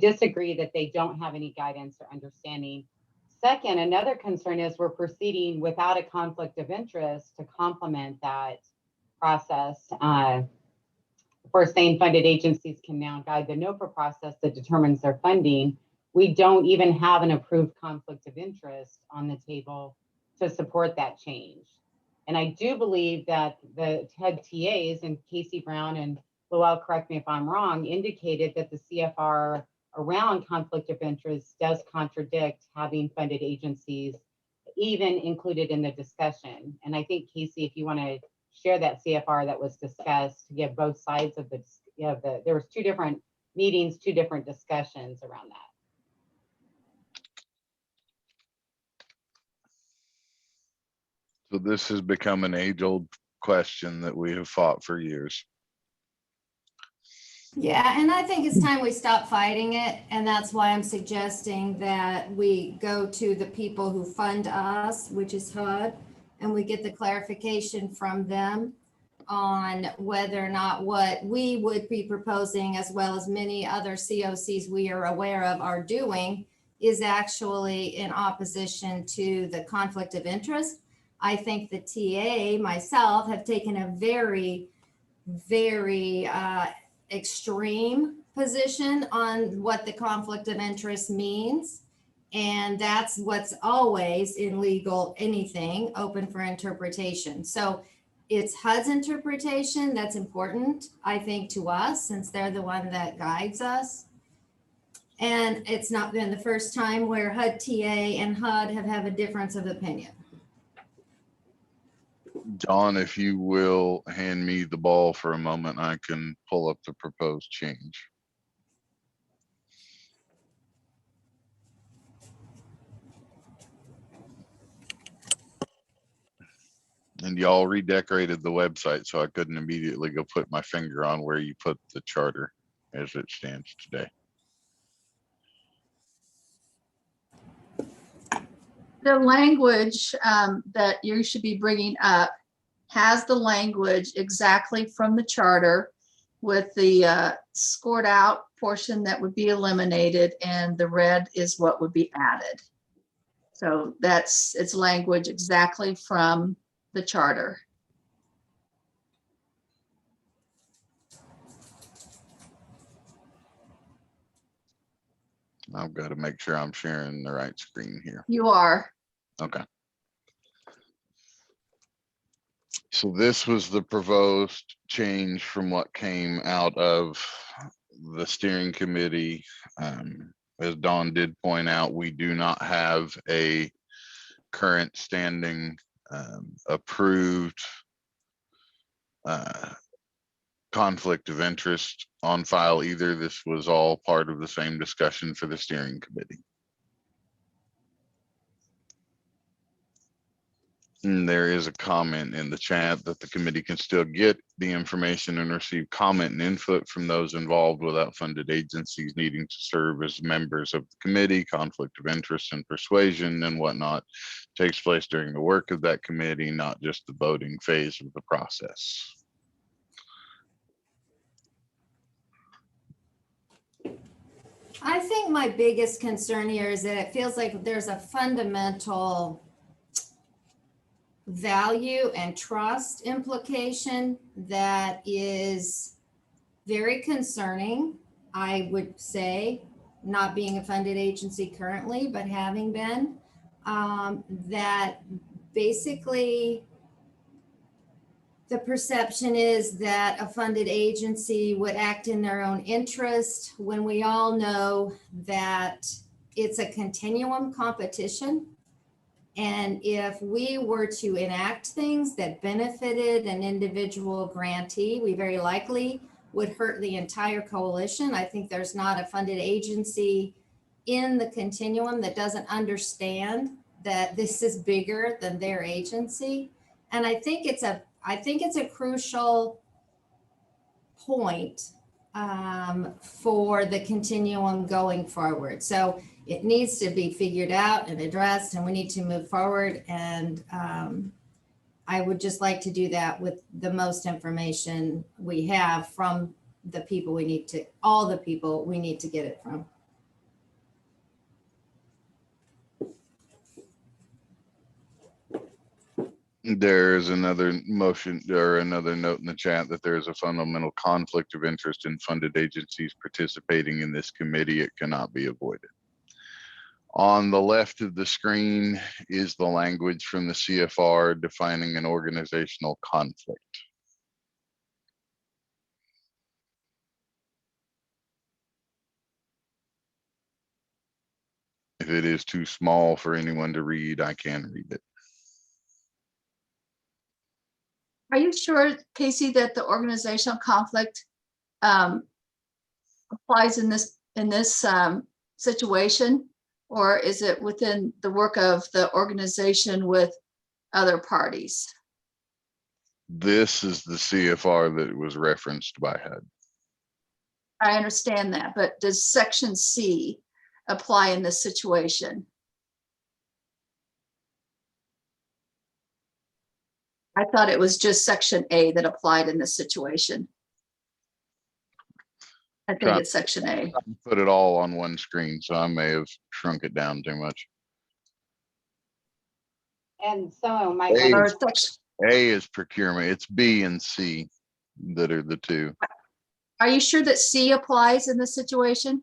disagree that they don't have any guidance or understanding. Second, another concern is we're proceeding without a conflict of interest to complement that process. For saying funded agencies can now guide the NOPA process that determines their funding. We don't even have an approved conflict of interest on the table to support that change. And I do believe that the head TAs, and Casey Brown and Lowell, correct me if I'm wrong, indicated that the CFR around conflict of interest does contradict having funded agencies even included in the discussion. And I think, Casey, if you want to share that CFR that was discussed to give both sides of there was 2 different meetings, 2 different discussions around that. So this has become an age-old question that we have fought for years. Yeah, and I think it's time we stop fighting it. And that's why I'm suggesting that we go to the people who fund us, which is HUD, and we get the clarification from them on whether or not what we would be proposing, as well as many other COCs we are aware of are doing, is actually in opposition to the conflict of interest. I think the TA, myself, have taken a very, very extreme position on what the conflict of interest means. And that's what's always in legal anything open for interpretation. So it's HUD's interpretation that's important, I think, to us, since they're the one that guides us. And it's not been the first time where HUD TA and HUD have a difference of opinion. John, if you will hand me the ball for a moment, I can pull up the proposed change. And y'all redecorated the website, so I couldn't immediately go put my finger on where you put the charter as it stands today. The language that you should be bringing up has the language exactly from the charter, with the scored out portion that would be eliminated, and the red is what would be added. So it's language exactly from the charter. I've got to make sure I'm sharing the right screen here. You are. Okay. So this was the proposed change from what came out of the steering committee. As Dawn did point out, we do not have a current standing approved conflict of interest on file either. This was all part of the same discussion for the steering committee. And there is a comment in the chat that the committee can still get the information and receive comment and input from those involved without funded agencies needing to serve as members of the committee. Conflict of interest and persuasion and whatnot takes place during the work of that committee, not just the voting phase of the process. I think my biggest concern here is that it feels like there's a fundamental value and trust implication that is very concerning. I would say, not being a funded agency currently, but having been, that basically the perception is that a funded agency would act in their own interest, when we all know that it's a continuum competition. And if we were to enact things that benefited an individual grantee, we very likely would hurt the entire coalition. I think there's not a funded agency in the continuum that doesn't understand that this is bigger than their agency. And I think it's a crucial point for the continuum going forward. So it needs to be figured out and addressed, and we need to move forward. And I would just like to do that with the most information we have from the people we need to, all the people we need to get it from. There's another motion or another note in the chat that there is a fundamental conflict of interest in funded agencies participating in this committee. It cannot be avoided. On the left of the screen is the language from the CFR defining an organizational conflict. If it is too small for anyone to read, I can read it. Are you sure, Casey, that the organizational conflict applies in this situation? Or is it within the work of the organization with other parties? This is the CFR that was referenced by HUD. I understand that, but does section C apply in this situation? I thought it was just section A that applied in this situation. I think it's section A. Put it all on one screen, so I may have shrunk it down too much. And so my A is procurement. It's B and C that are the two. Are you sure that C applies in this situation?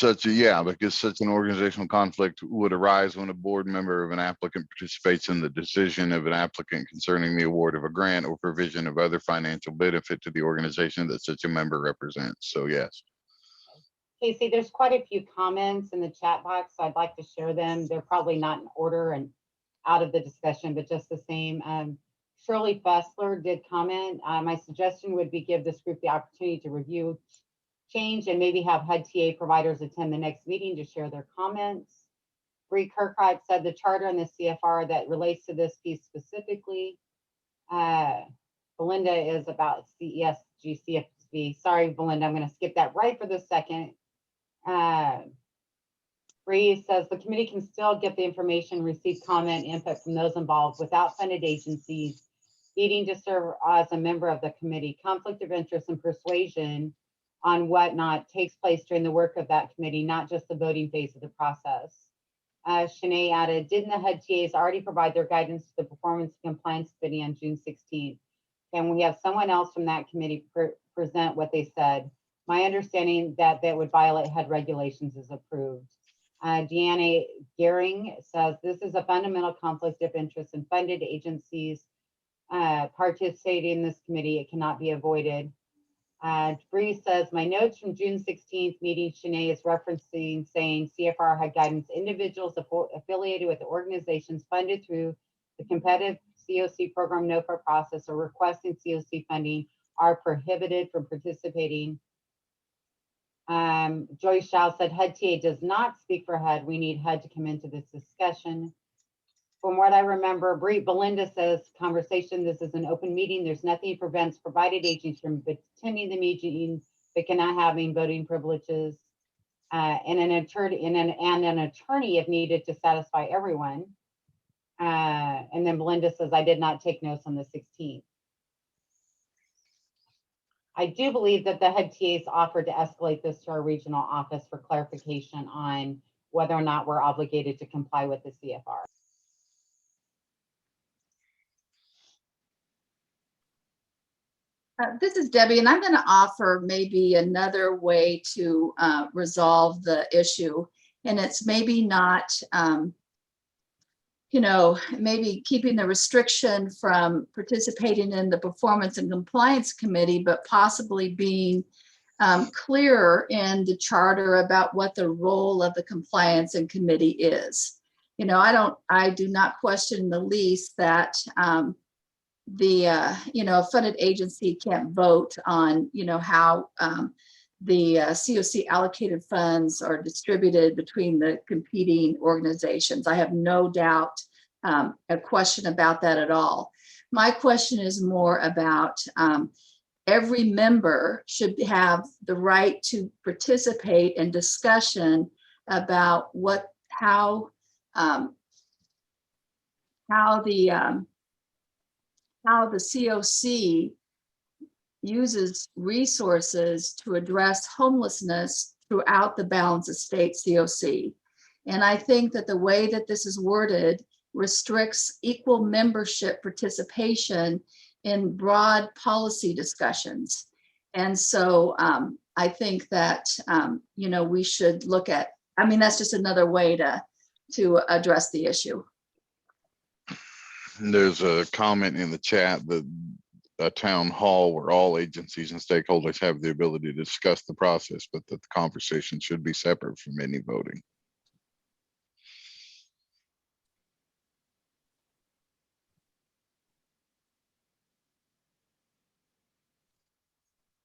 Because such an organizational conflict would arise when a board member of an applicant participates in the decision of an applicant concerning the award of a grant or provision of other financial benefit to the organization that such a member represents. So yes. Casey, there's quite a few comments in the chat box. So I'd like to share them. They're probably not in order and out of the discussion, but just the same. Shirley Fessler did comment. My suggestion would be give this group the opportunity to review change and maybe have HUD TA providers attend the next meeting to share their comments. Bree Kirkbride said the charter and the CFR that relates to this piece specifically. Belinda is about CESG, CFSB. Sorry, Belinda, I'm going to skip that right for the second. Bree says the committee can still get the information, receive comment, input from those involved without funded agencies needing to serve as a member of the committee. Conflict of interest and persuasion on whatnot takes place during the work of that committee, not just the voting phase of the process. Shanae added, didn't the HUD TAs already provide their guidance to the Performance and Compliance Committee on June 16th? Can we have someone else from that committee present what they said? My understanding that would violate HUD regulations is approved. Deanna Gehring says, this is a fundamental conflict of interest in funded agencies participating in this committee. It cannot be avoided. Bree says, my notes from June 16th meeting Shanae is referencing saying CFR had guidance individuals affiliated with organizations funded through the competitive CoC program NOFA process or requesting CoC funding are prohibited from participating. Joyce Shaw said HUD TA does not speak for HUD. We need HUD to come into this discussion. From what I remember, Belinda says conversation, this is an open meeting. There's nothing that prevents provided agents from attending the meeting but cannot having voting privileges and an attorney if needed to satisfy everyone. And then Belinda says, I did not take notes on the 16th. I do believe that the HUD TAs offered to escalate this to our regional office for clarification on whether or not we're obligated to comply with the CFR. This is Debbie, and I'm going to offer maybe another way to resolve the issue. And it's maybe not, maybe keeping the restriction from participating in the Performance and Compliance Committee, but possibly being clearer in the charter about what the role of the Compliance and Committee is. I do not question in the least that a funded agency can't vote on, how the CoC allocated funds are distributed between the competing organizations. I have no doubt, a question about that at all. My question is more about every member should have the right to participate in discussion about how the COC uses resources to address homelessness throughout the Balance of State COC. And I think that the way that this is worded restricts equal membership participation in broad policy discussions. And so I think that, we should look at, that's just another way to address the issue. There's a comment in the chat that a town hall where all agencies and stakeholders have the ability to discuss the process, but that the conversation should be separate from any voting.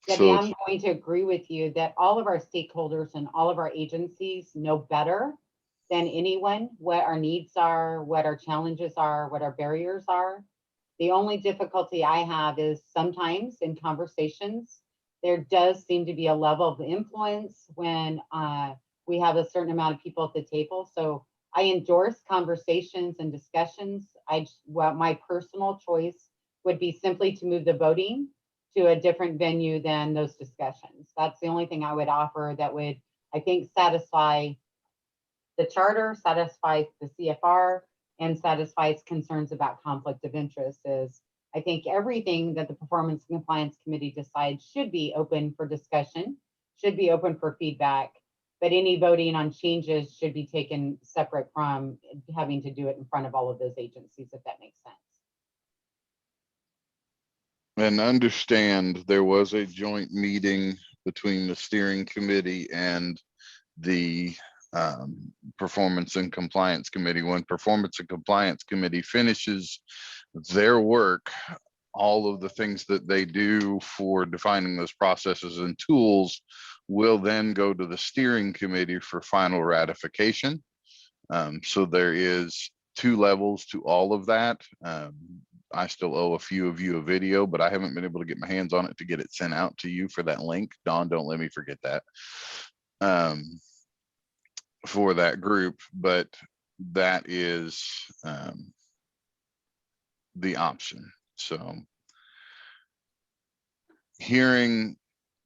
Debbie, I'm going to agree with you that all of our stakeholders and all of our agencies know better than anyone what our needs are, what our challenges are, what our barriers are. The only difficulty I have is sometimes in conversations, there does seem to be a level of influence when we have a certain amount of people at the table. So I endorse conversations and discussions. My personal choice would be simply to move the voting to a different venue than those discussions. That's the only thing I would offer that would, I think, satisfy the charter, satisfy the CFR, and satisfies concerns about conflict of interest. Is I think everything that the Performance and Compliance Committee decides should be open for discussion, should be open for feedback, but any voting on changes should be taken separate from having to do it in front of all of those agencies, if that makes sense. And understand there was a joint meeting between the steering committee and the Performance and Compliance Committee. When Performance and Compliance Committee finishes their work, all of the things that they do for defining those processes and tools will then go to the steering committee for final ratification. So there is 2 levels to all of that. I still owe a few of you a video, but I haven't been able to get my hands on it to get it sent out to you for that link. Dawn, don't let me forget that. For that group, but that is the option. So hearing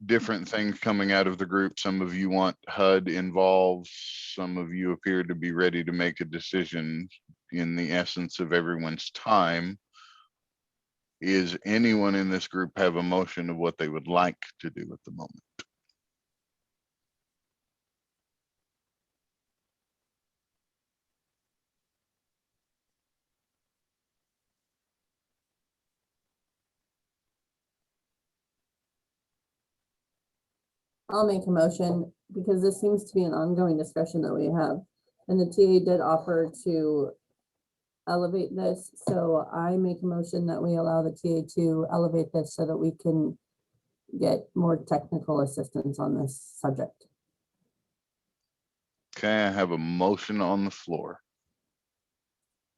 different things coming out of the group, some of you want HUD involved, some of you appear to be ready to make a decision in the essence of everyone's time. Is anyone in this group have a motion of what they would like to do at the moment? I'll make a motion because this seems to be an ongoing discussion that we have. And the TA did offer to elevate this. So I make a motion that we allow the TA to elevate this so that we can get more technical assistance on this subject. Okay, I have a motion on the floor.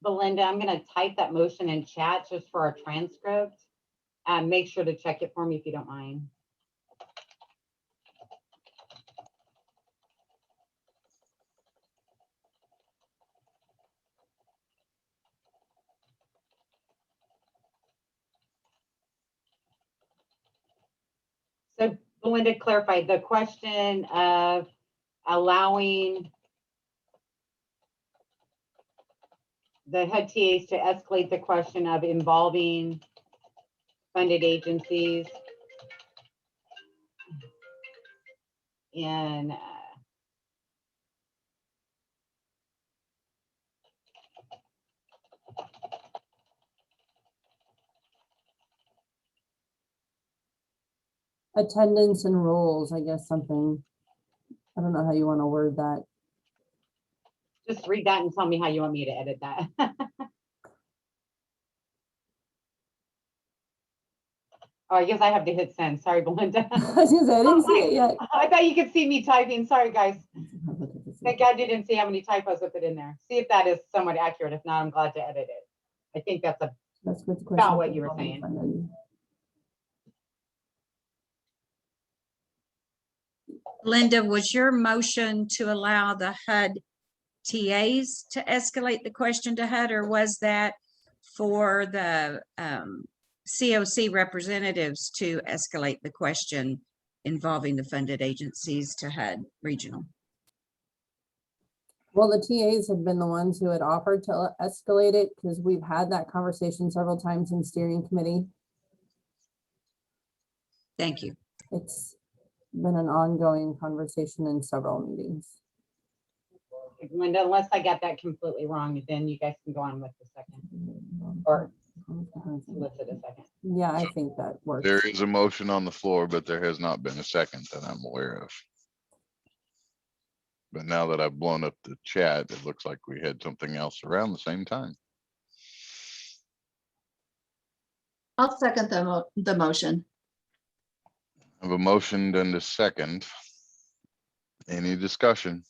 Belinda, I'm going to type that motion in chat just for our transcript. And make sure to check it for me if you don't mind. So Belinda clarified the question of allowing the HUD TAs to escalate the question of involving funded agencies in Attendance and roles, I guess something. I don't know how you want to word that. just read that and tell me how you want me to edit that. Oh, I guess I have to hit send. Sorry, Belinda. I didn't see it yet. I thought you could see me typing. Sorry, guys. Thank God you didn't see how many typos I put in there. See if that is somewhat accurate. If not, I'm glad to edit it. I think that's about what you were saying. Linda, was your motion to allow the HUD TAs to escalate the question to HUD, or was that for the COC representatives to escalate the question involving the funded agencies to HUD regional? Well, the TAs had been the ones who had offered to escalate it because we've had that conversation several times in steering committee. Thank you. It's been an ongoing conversation in several meetings. Linda, unless I got that completely wrong, then you guys can go on with the second or solicit a second. Yeah, I think that works. There is a motion on the floor, but there has not been a second that I'm aware of. But now that I've blown up the chat, it looks like we had something else around the same time. I'll second the motion. I have a motion and a second. Any discussion?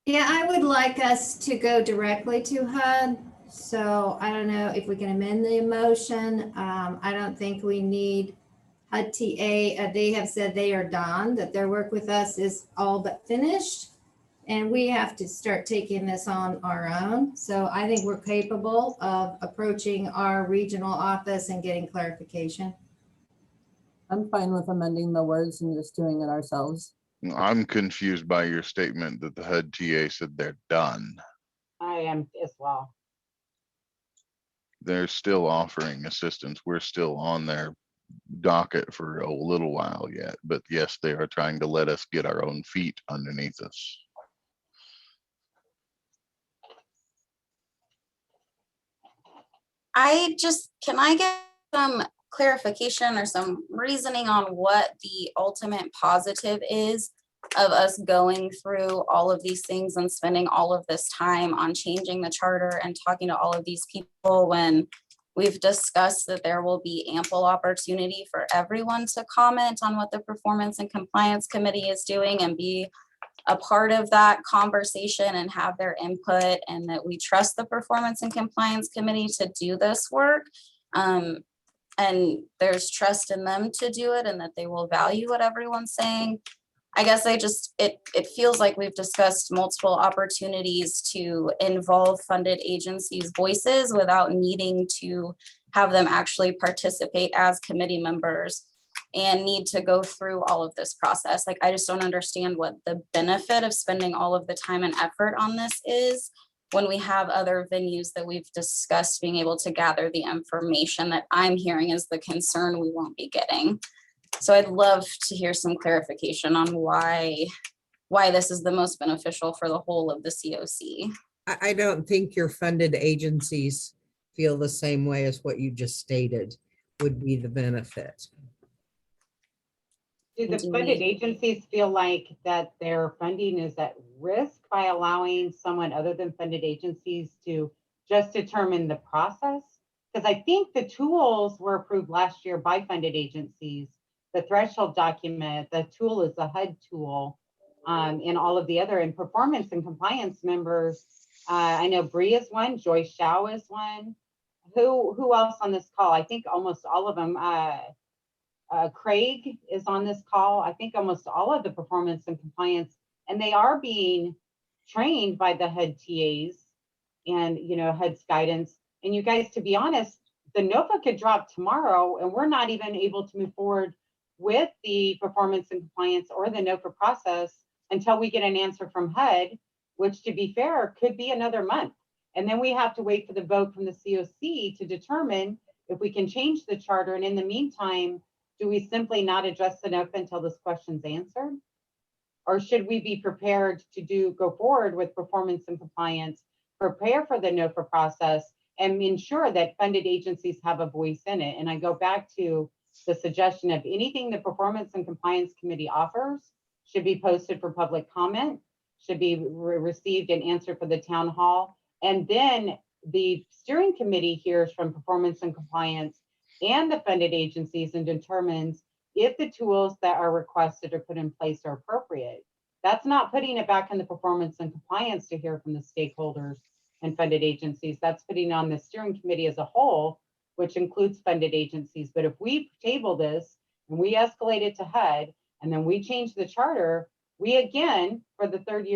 Yeah, I would like us to go directly to HUD. So I don't know if we can amend the motion. I don't think we need HUD TA. They have said they are done, that their work with us is all but finished. And we have to start taking this on our own. So I think we're capable of approaching our regional office and getting clarification. I'm fine with amending the words and just doing it ourselves. I'm confused by your statement that the HUD TA said they're done. I am as well. They're still offering assistance. We're still on their docket for a little while yet, but yes, they are trying to let us get our own feet underneath us. Can I get some clarification or some reasoning on what the ultimate positive is of us going through all of these things and spending all of this time on changing the charter and talking to all of these people when we've discussed that there will be ample opportunity for everyone to comment on what the Performance and Compliance Committee is doing and be a part of that conversation and have their input, and that we trust the Performance and Compliance Committee to do this work. And there's trust in them to do it and that they will value what everyone's saying. I guess it feels like we've discussed multiple opportunities to involve funded agencies' voices without needing to have them actually participate as committee members and need to go through all of this process. Like, I just don't understand what the benefit of spending all of the time and effort on this is when we have other venues that we've discussed being able to gather the information that I'm hearing is the concern we won't be getting. So I'd love to hear some clarification on why this is the most beneficial for the whole of the COC. I don't think your funded agencies feel the same way as what you just stated would be the benefit. Do the funded agencies feel like that their funding is at risk by allowing someone other than funded agencies to just determine the process? Because I think the tools were approved last year by funded agencies. The threshold document, the tool is a HUD tool, and all of the other and Performance and Compliance members. I know Bree is one, Joyce Shao is one. Who else on this call? I think almost all of them. Craig is on this call. I think almost all of the Performance and Compliance, and they are being trained by the HUD TAs and HUD's guidance. And you guys, to be honest, the NOFA could drop tomorrow and we're not even able to move forward with the Performance and Compliance or the NOFA process until we get an answer from HUD, which, to be fair, could be another month. And then we have to wait for the vote from the COC to determine if we can change the charter. And in the meantime, do we simply not address the NOFA until this question's answered? Or should we be prepared to go forward with Performance and Compliance, prepare for the NOFA process, and ensure that funded agencies have a voice in it? And I go back to the suggestion of anything the Performance and Compliance Committee offers should be posted for public comment, should be received and answered for the town hall. And then the steering committee hears from Performance and Compliance and the funded agencies and determines if the tools that are requested or put in place are appropriate. That's not putting it back in the Performance and Compliance to hear from the stakeholders and funded agencies. That's putting on the steering committee as a whole, which includes funded agencies. But if we table this and we escalate it to HUD and then we change the charter, we again, for the third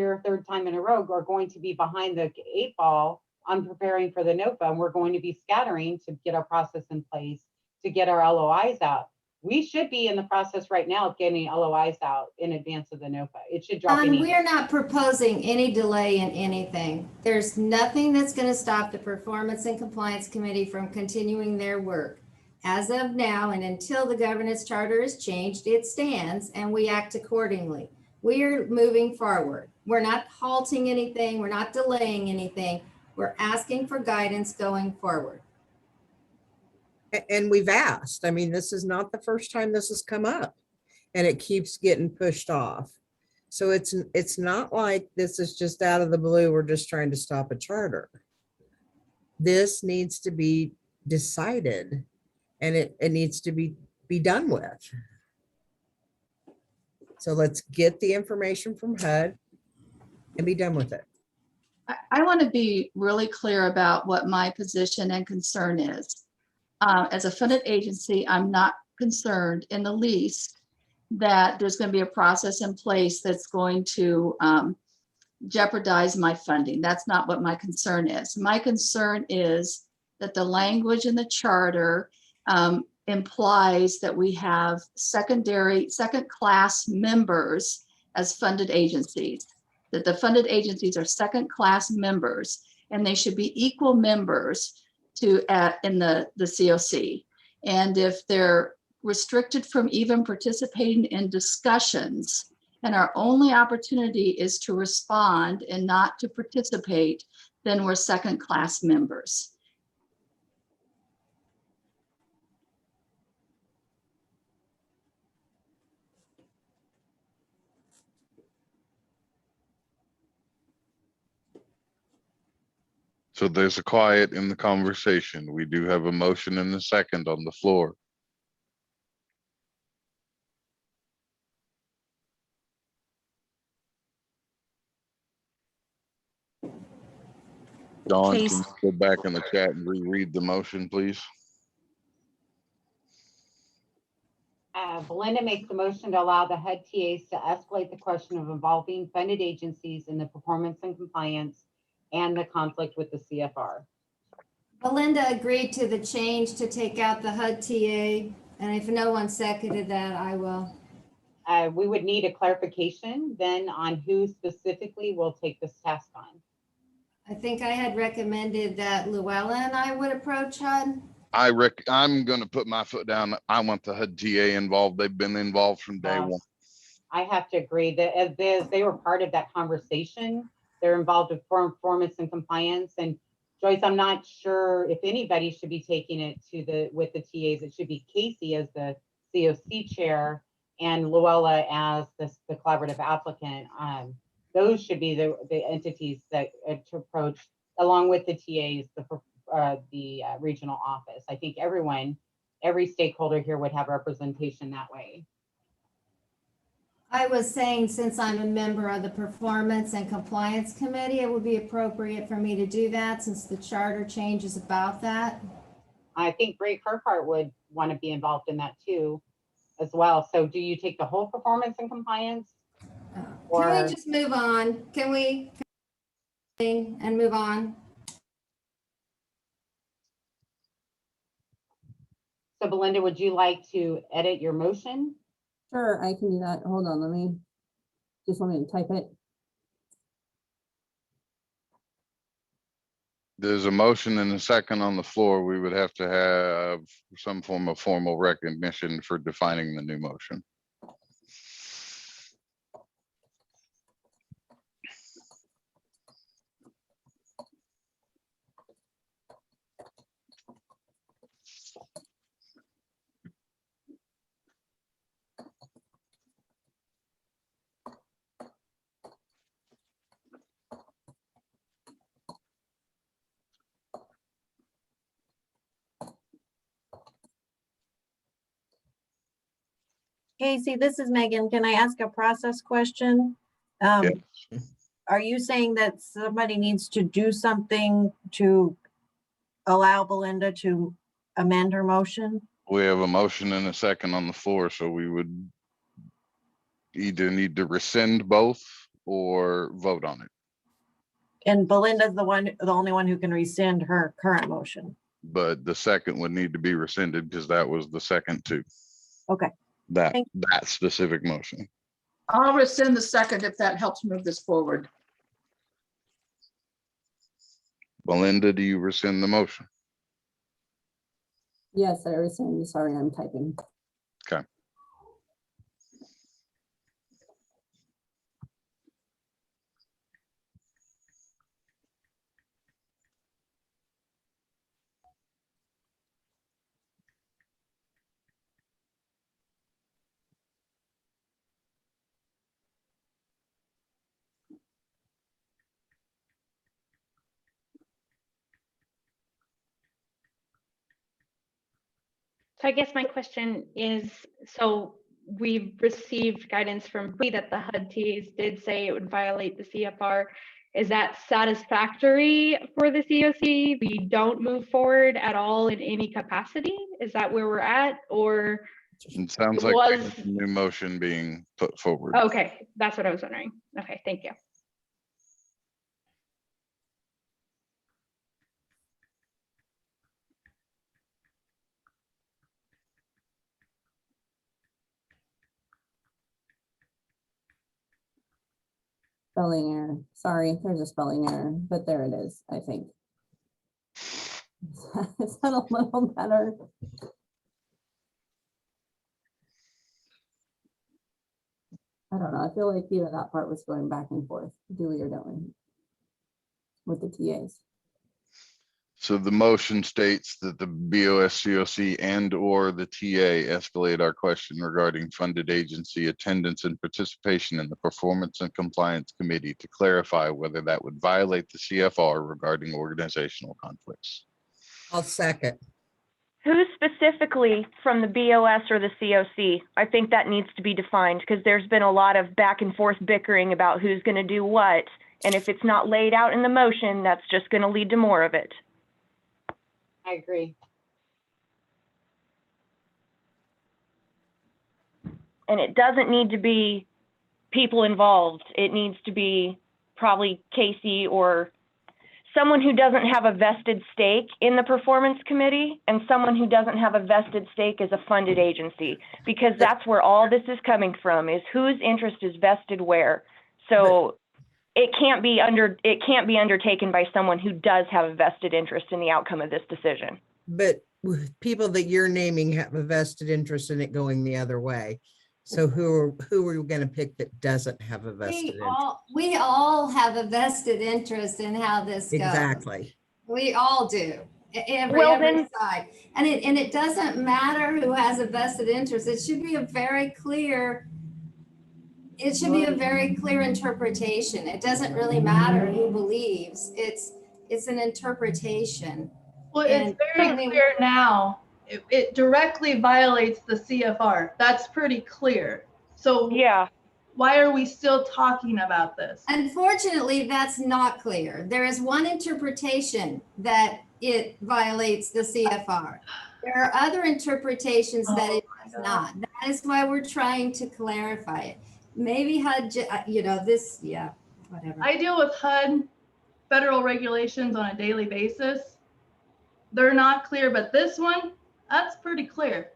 time in a row, are going to be behind the 8 ball on preparing for the NOFA, and we're going to be scattering to get our process in place, to get our LOIs out. We should be in the process right now of getting LOIs out in advance of the NOFA. It should drop any. We are not proposing any delay in anything. There's nothing that's going to stop the Performance and Compliance Committee from continuing their work. As of now, and until the governance charter is changed, it stands and we act accordingly. We are moving forward. We're not halting anything. We're not delaying anything. We're asking for guidance going forward. And we've asked. I mean, this is not the first time this has come up, and it keeps getting pushed off. So it's not like this is just out of the blue. We're just trying to stop a charter. This needs to be decided, and it needs to be done with. So let's get the information from HUD and be done with it. I want to be really clear about what my position and concern is. As a funded agency, I'm not concerned in the least that there's going to be a process in place that's going to jeopardize my funding. That's not what my concern is. My concern is that the language in the charter implies that we have second-class members as funded agencies, that the funded agencies are second-class members, and they should be equal members in the COC. And if they're restricted from even participating in discussions, and our only opportunity is to respond and not to participate, then we're second-class members. So there's a quiet in the conversation. We do have a motion and a second on the floor. Dawn, can you go back in the chat and reread the motion, please? Belinda makes the motion to allow the HUD TAs to escalate the question of involving funded agencies in the performance and compliance and the conflict with the CFR. Belinda agreed to the change to take out the HUD TA, and if no one seconded that, I will. We would need a clarification then on who specifically will take this task on. I think I had recommended that Luella and I would approach HUD. I'm going to put my foot down. I want the HUD TA involved. They've been involved from day one. I have to agree that as they were part of that conversation, they're involved with performance and compliance. And Joyce, I'm not sure if anybody should be taking it with the TAs. It should be Casey as the COC chair and Luella as the collaborative applicant. Those should be the entities that to approach, along with the TAs, the regional office. I think every stakeholder here would have representation that way. I was saying, since I'm a member of the Performance and Compliance Committee, it would be appropriate for me to do that since the charter change is about that. I think Ray Kirkhart would want to be involved in that too, as well. So do you take the whole performance and compliance? Can we just move on? Can we and move on? So Belinda, would you like to edit your motion? Sure, I can do that. Hold on, let me, just want me to type it. There's a motion and a second on the floor. We would have to have some form of formal recognition for defining the new motion. Casey, this is Megan. Can I ask a process question? Are you saying that somebody needs to do something to allow Belinda to amend her motion? We have a motion and a second on the floor, so we would either need to rescind both or vote on it. And Belinda's the only one who can rescind her current motion. But the second would need to be rescinded because that was the second too. Okay. That specific motion. I'll rescind the second if that helps move this forward. Belinda, do you rescind the motion? Yes, I rescind. Sorry, I'm typing. Okay. So I guess my question is, so we've received guidance from B that the HUD TAs did say it would violate the CFR. Is that satisfactory for the COC? We don't move forward at all in any capacity? Is that where we're at, or? It sounds like there's a new motion being put forward. Okay, that's what I was wondering. Okay, thank you. Spelling error. Sorry, there's a spelling error, but there it is, I think. Is that a little better? I don't know. I feel like even that part was going back and forth. Dewey or don't with the TAs. So the motion states that the BoS CoC and or the TA escalate our question regarding funded agency attendance and participation in the Performance and Compliance Committee to clarify whether that would violate the CFR regarding organizational conflicts. I'll second. Who specifically from the BoS or the CoC? I think that needs to be defined because there's been a lot of back and forth bickering about who's going to do what. And if it's not laid out in the motion, that's just going to lead to more of it. I agree. And it doesn't need to be people involved. It needs to be probably Casey or someone who doesn't have a vested stake in the performance committee and someone who doesn't have a vested stake as a funded agency, because that's where all this is coming from, is whose interest is vested where. So it can't be undertaken by someone who does have a vested interest in the outcome of this decision. But people that you're naming have a vested interest in it going the other way. So who are you going to pick that doesn't have a vested interest? We all have a vested interest in how this goes. Exactly. We all do. Every side. And it doesn't matter who has a vested interest. It should be a very clear interpretation. It doesn't really matter who believes. It's an interpretation. Well, it's very clear now. It directly violates the CFR. That's pretty clear. So yeah, why are we still talking about this? Unfortunately, that's not clear. There is one interpretation that it violates the CFR. There are other interpretations that it does not. That is why we're trying to clarify it. Maybe HUD, whatever. I deal with HUD federal regulations on a daily basis. They're not clear, but this one, that's pretty clear.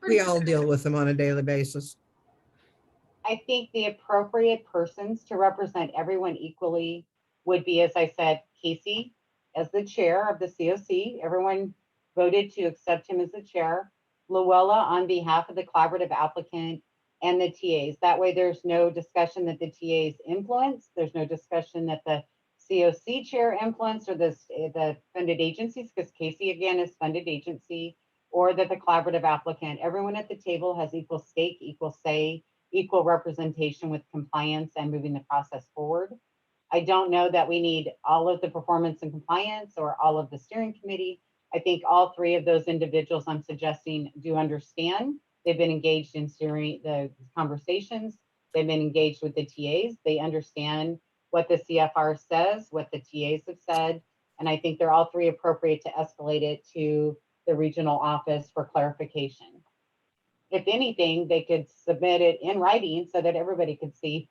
We all deal with them on a daily basis. I think the appropriate persons to represent everyone equally would be, as I said, Casey as the chair of the COC. Everyone voted to accept him as the chair. Luella on behalf of the collaborative applicant and the TAs. That way there's no discussion that the TAs influence. There's no discussion that the COC chair influence or the funded agencies, because Casey again is funded agency, or that the collaborative applicant. Everyone at the table has equal stake, equal say, equal representation with compliance and moving the process forward. I don't know that we need all of the performance and compliance or all of the steering committee. I think all three of those individuals I'm suggesting do understand. They've been engaged in steering the conversations. They've been engaged with the TAs. They understand what the CFR says, what the TAs have said. And I think they're all three appropriate to escalate it to the regional office for clarification. if anything, they could submit it in writing so that everybody could see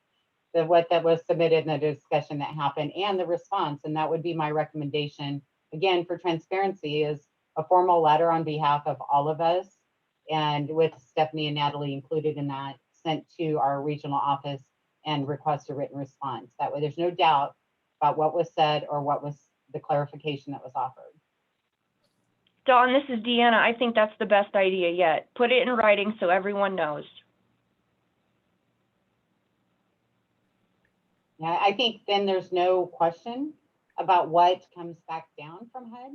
what that was submitted in the discussion that happened and the response. And that would be my recommendation, again, for transparency, is a formal letter on behalf of all of us, and with Stephanie and Natalie included in that, sent to our regional office and request a written response. That way there's no doubt about what was said or what was the clarification that was offered. Dawn, this is Deanna. I think that's the best idea yet. Put it in writing so everyone knows. Yeah, I think then there's no question about what comes back down from HUD.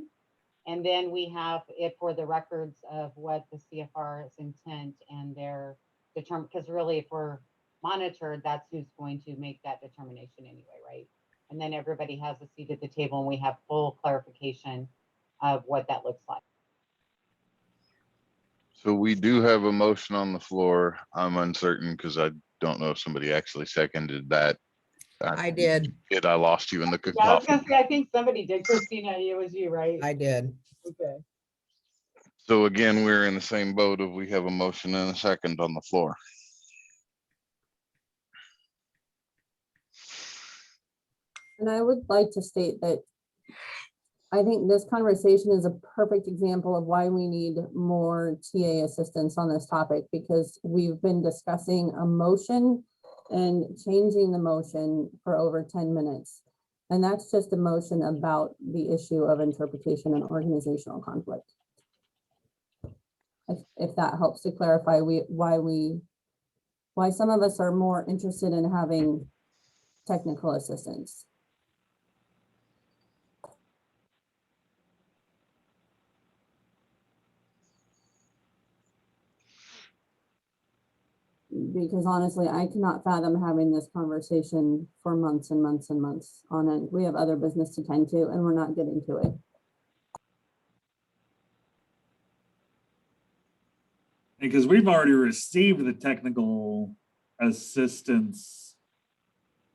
And then we have it for the records of what the CFR's intent and their because really if we're monitored, that's who's going to make that determination anyway, right? And then everybody has a seat at the table and we have full clarification of what that looks like. So we do have a motion on the floor. I'm uncertain because I don't know if somebody actually seconded that. I did. I lost you in the Yeah, I was cacophony. gonna say, I think somebody did. Christina, it was you, right? I did. Okay. So again, we're in the same boat of we have a motion and a second on the floor. And I would like to state that I think this conversation is a perfect example of why we need more TA assistance on this topic, because we've been discussing a motion and changing the motion for over 10 minutes. And that's just a motion about the issue of interpretation and organizational conflict. If that helps to clarify why some of us are more interested in having technical assistance. Because honestly, I cannot fathom having this conversation for months and months and months on end. We have other business to tend to, and we're not getting to it. Because we've already received the technical assistance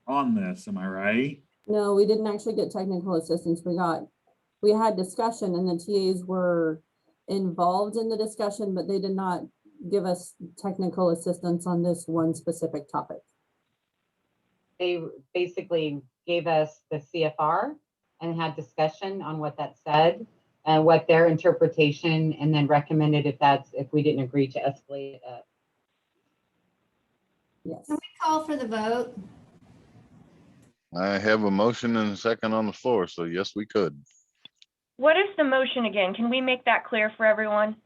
on this, am I right? No, we didn't actually get technical assistance. We had discussion and the TAs were involved in the discussion, but they did not give us technical assistance on this one specific topic. They basically gave us the CFR and had discussion on what that said and what their interpretation, and then recommended if we didn't agree to escalate it up. Yes. Can we call for the vote? I have a motion and a second on the floor, so yes, we could. What is the motion again? Can we make that clear for everyone?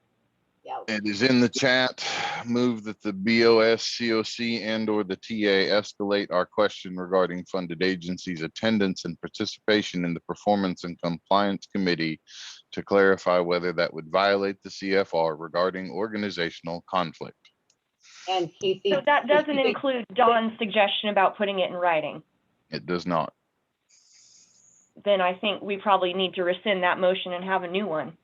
Yeah. It is in the chat. Move that the BoS CoC and or the TA escalate our question regarding funded agencies' attendance and participation in the Performance and Compliance Committee to clarify whether that would violate the CFR regarding organizational conflict. And Casey, So that doesn't include Dawn's suggestion about putting it in writing. It does not. Then I think we probably need to rescind that motion and have a new one.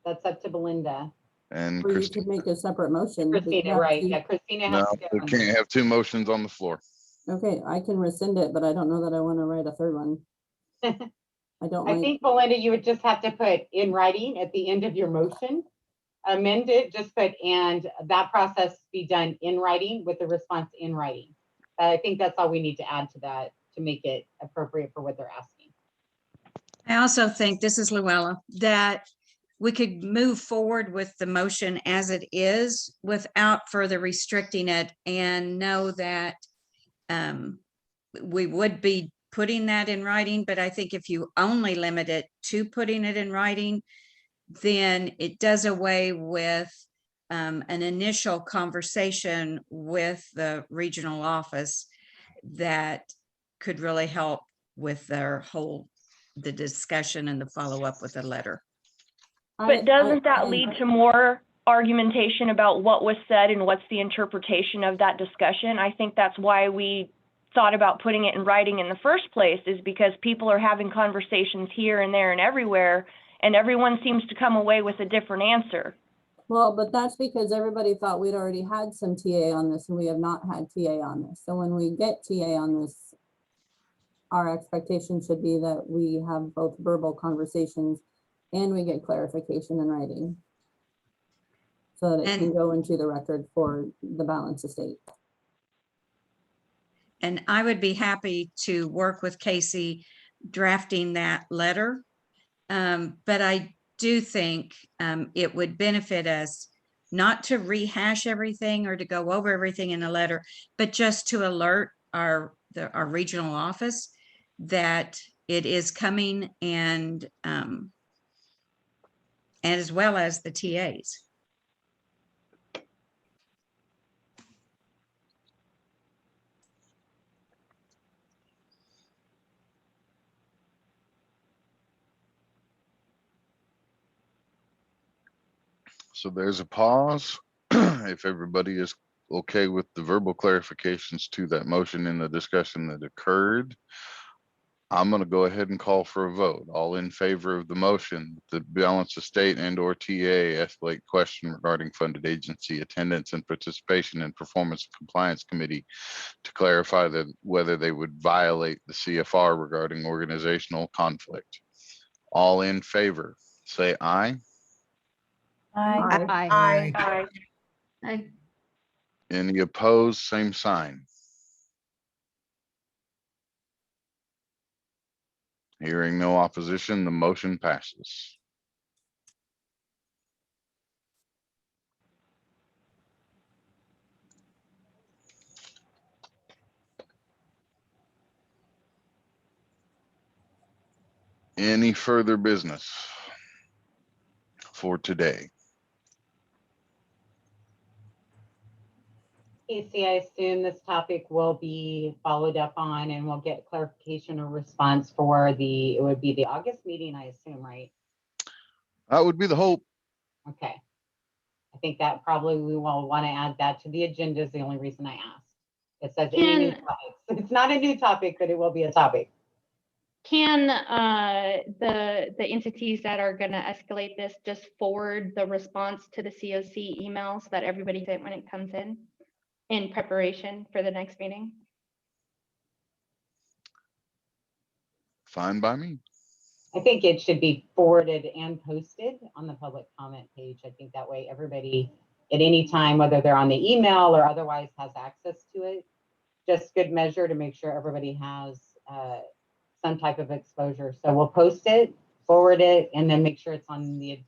that's up to Belinda. And Or you Christina. could make a separate motion. Christina, right? Yeah, Christina has No, to go. we can't have two motions on the floor. Okay, I can rescind it, but I don't know that I want to write a third one. I don't I like, think, Belinda, you would just have to put in writing at the end of your motion. Amend it, just put, and that process be done in writing with the response in writing. I think that's all we need to add to that to make it appropriate for what they're asking. I also think, this is Luella, that we could move forward with the motion as it is without further restricting it, and know that we would be putting that in writing. But I think if you only limit it to putting it in writing, then it does away with an initial conversation with the regional office that could really help with the discussion and the follow-up with a letter. But doesn't that lead to more argumentation about what was said and what's the interpretation of that discussion? I think that's why we thought about putting it in writing in the first place, is because people are having conversations here and there and everywhere, and everyone seems to come away with a different answer. well, but that's because everybody thought we'd already had some TA on this, and we have not had TA on this. So when we get TA on this, our expectation should be that we have both verbal conversations and we get clarification in writing. So that it can go into the record for the balance estate. And I would be happy to work with Casey drafting that letter. But I do think it would benefit us not to rehash everything or to go over everything in a letter, but just to alert our regional office that it is coming, and as well as the TAs. So there's a pause. If everybody is okay with the verbal clarifications to that motion in the discussion that occurred, I'm going to go ahead and call for a vote. All in favor of the motion, the balance of state and or TA escalate question regarding funded agency attendance and participation in performance compliance committee to clarify that whether they would violate the CFR regarding organizational conflict. All in favor, say aye. Aye. Aye. Aye. Any opposed, same sign. Hearing no opposition, the motion passes. Any further business for today? Casey, I assume this topic will be followed up on and we'll get clarification or response for it would be the August meeting, I assume, right? That would be the hope. Okay. I think that probably we will want to add that to the agenda is the only reason I asked. It says any new topics. It's not a new topic, but it will be a topic. Can the entities that are going to escalate this just forward the response to the COC emails that everybody gets when it comes in preparation for the next meeting? Fine by me. I think it should be forwarded and posted on the public comment page. I think that way everybody at any time, whether they're on the email or otherwise, has access to it. Just good measure to make sure everybody has some type of exposure. So we'll post it, forward it, and then make sure it's on the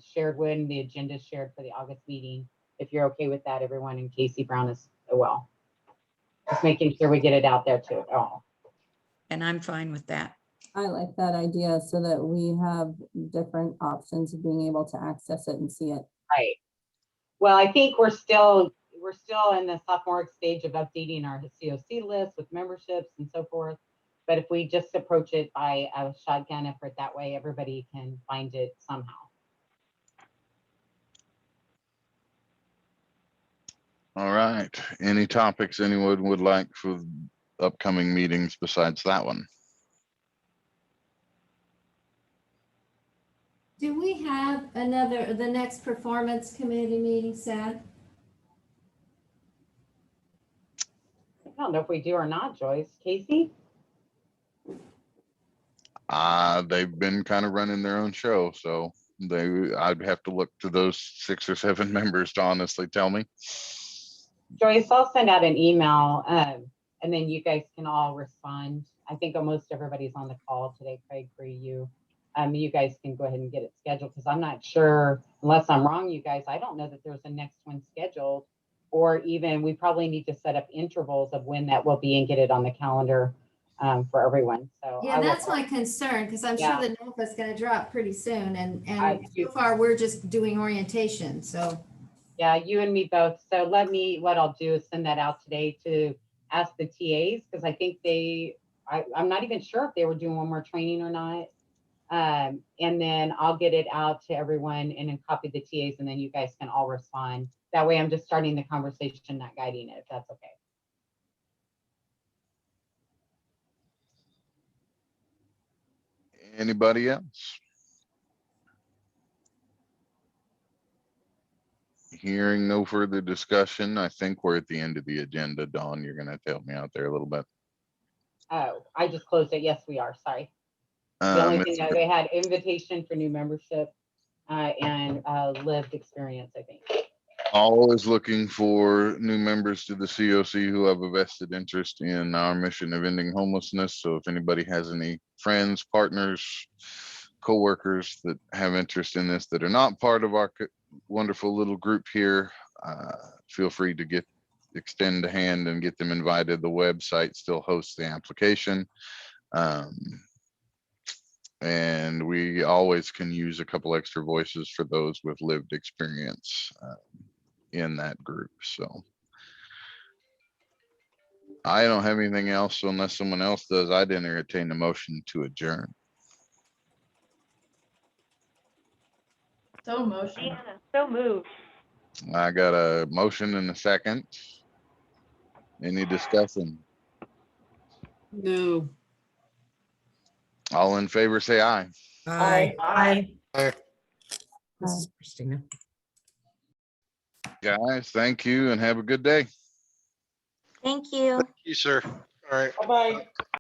shared when the agenda is shared for the August meeting. If you're okay with that, everyone, and Casey Brown is well. Just making sure we get it out there to all. And I'm fine with that. I like that idea so that we have different options of being able to access it and see it. Right. Well, I think we're still in the sophomore stage of updating our COC list with memberships and so forth. But if we just approach it by a shotgun effort, that way everybody can find it somehow. All right. Any topics anyone would like for upcoming meetings besides that one? Do we have the next performance committee meeting set? I don't know if we do or not, Joyce. Casey? They've been kind of running their own show, so I'd have to look to those 6 or 7 members to honestly tell me. Joyce, I'll send out an email and then you guys can all respond. I think almost everybody's on the call today, Craig, for you. You guys can go ahead and get it scheduled because I'm not sure, unless I'm wrong, you guys, I don't know that there's a next one scheduled, or even we probably need to set up intervals of when that will be and get it on the calendar for everyone. So Yeah, that's my concern because I'm sure the NOFA is going to drop pretty soon, and so far we're just doing orientation. So yeah, you and me both. So what I'll do is send that out today to ask the TAs because I think I'm not even sure if they were doing one more training or not. And then I'll get it out to everyone and then copy the TAs and then you guys can all respond. That way I'm just starting the conversation, not guiding it, if that's okay. Anybody else? Hearing no further discussion, I think we're at the end of the agenda. Dawn, you're going to help me out there a little bit. Oh, I just closed it. Yes, we are. Sorry. The only Um, thing that they had invitation for new membership and lived experience, I think. Always looking for new members to the COC who have a vested interest in our mission of ending homelessness. So if anybody has any friends, partners, coworkers that have interest in this that are not part of our wonderful little group here, feel free to extend a hand and get them invited. The website still hosts the application. And we always can use a couple extra voices for those with lived experience in that group. So I don't have anything else. So unless someone else does, I'd entertain the motion to adjourn. So motion. Deanna, so moved. I got a motion and a second. Any discussion? No. All in favor, say aye. Aye. Aye. This is Christina. Guys, thank you and have a good day. Thank you. You, sir. All right. Bye-bye.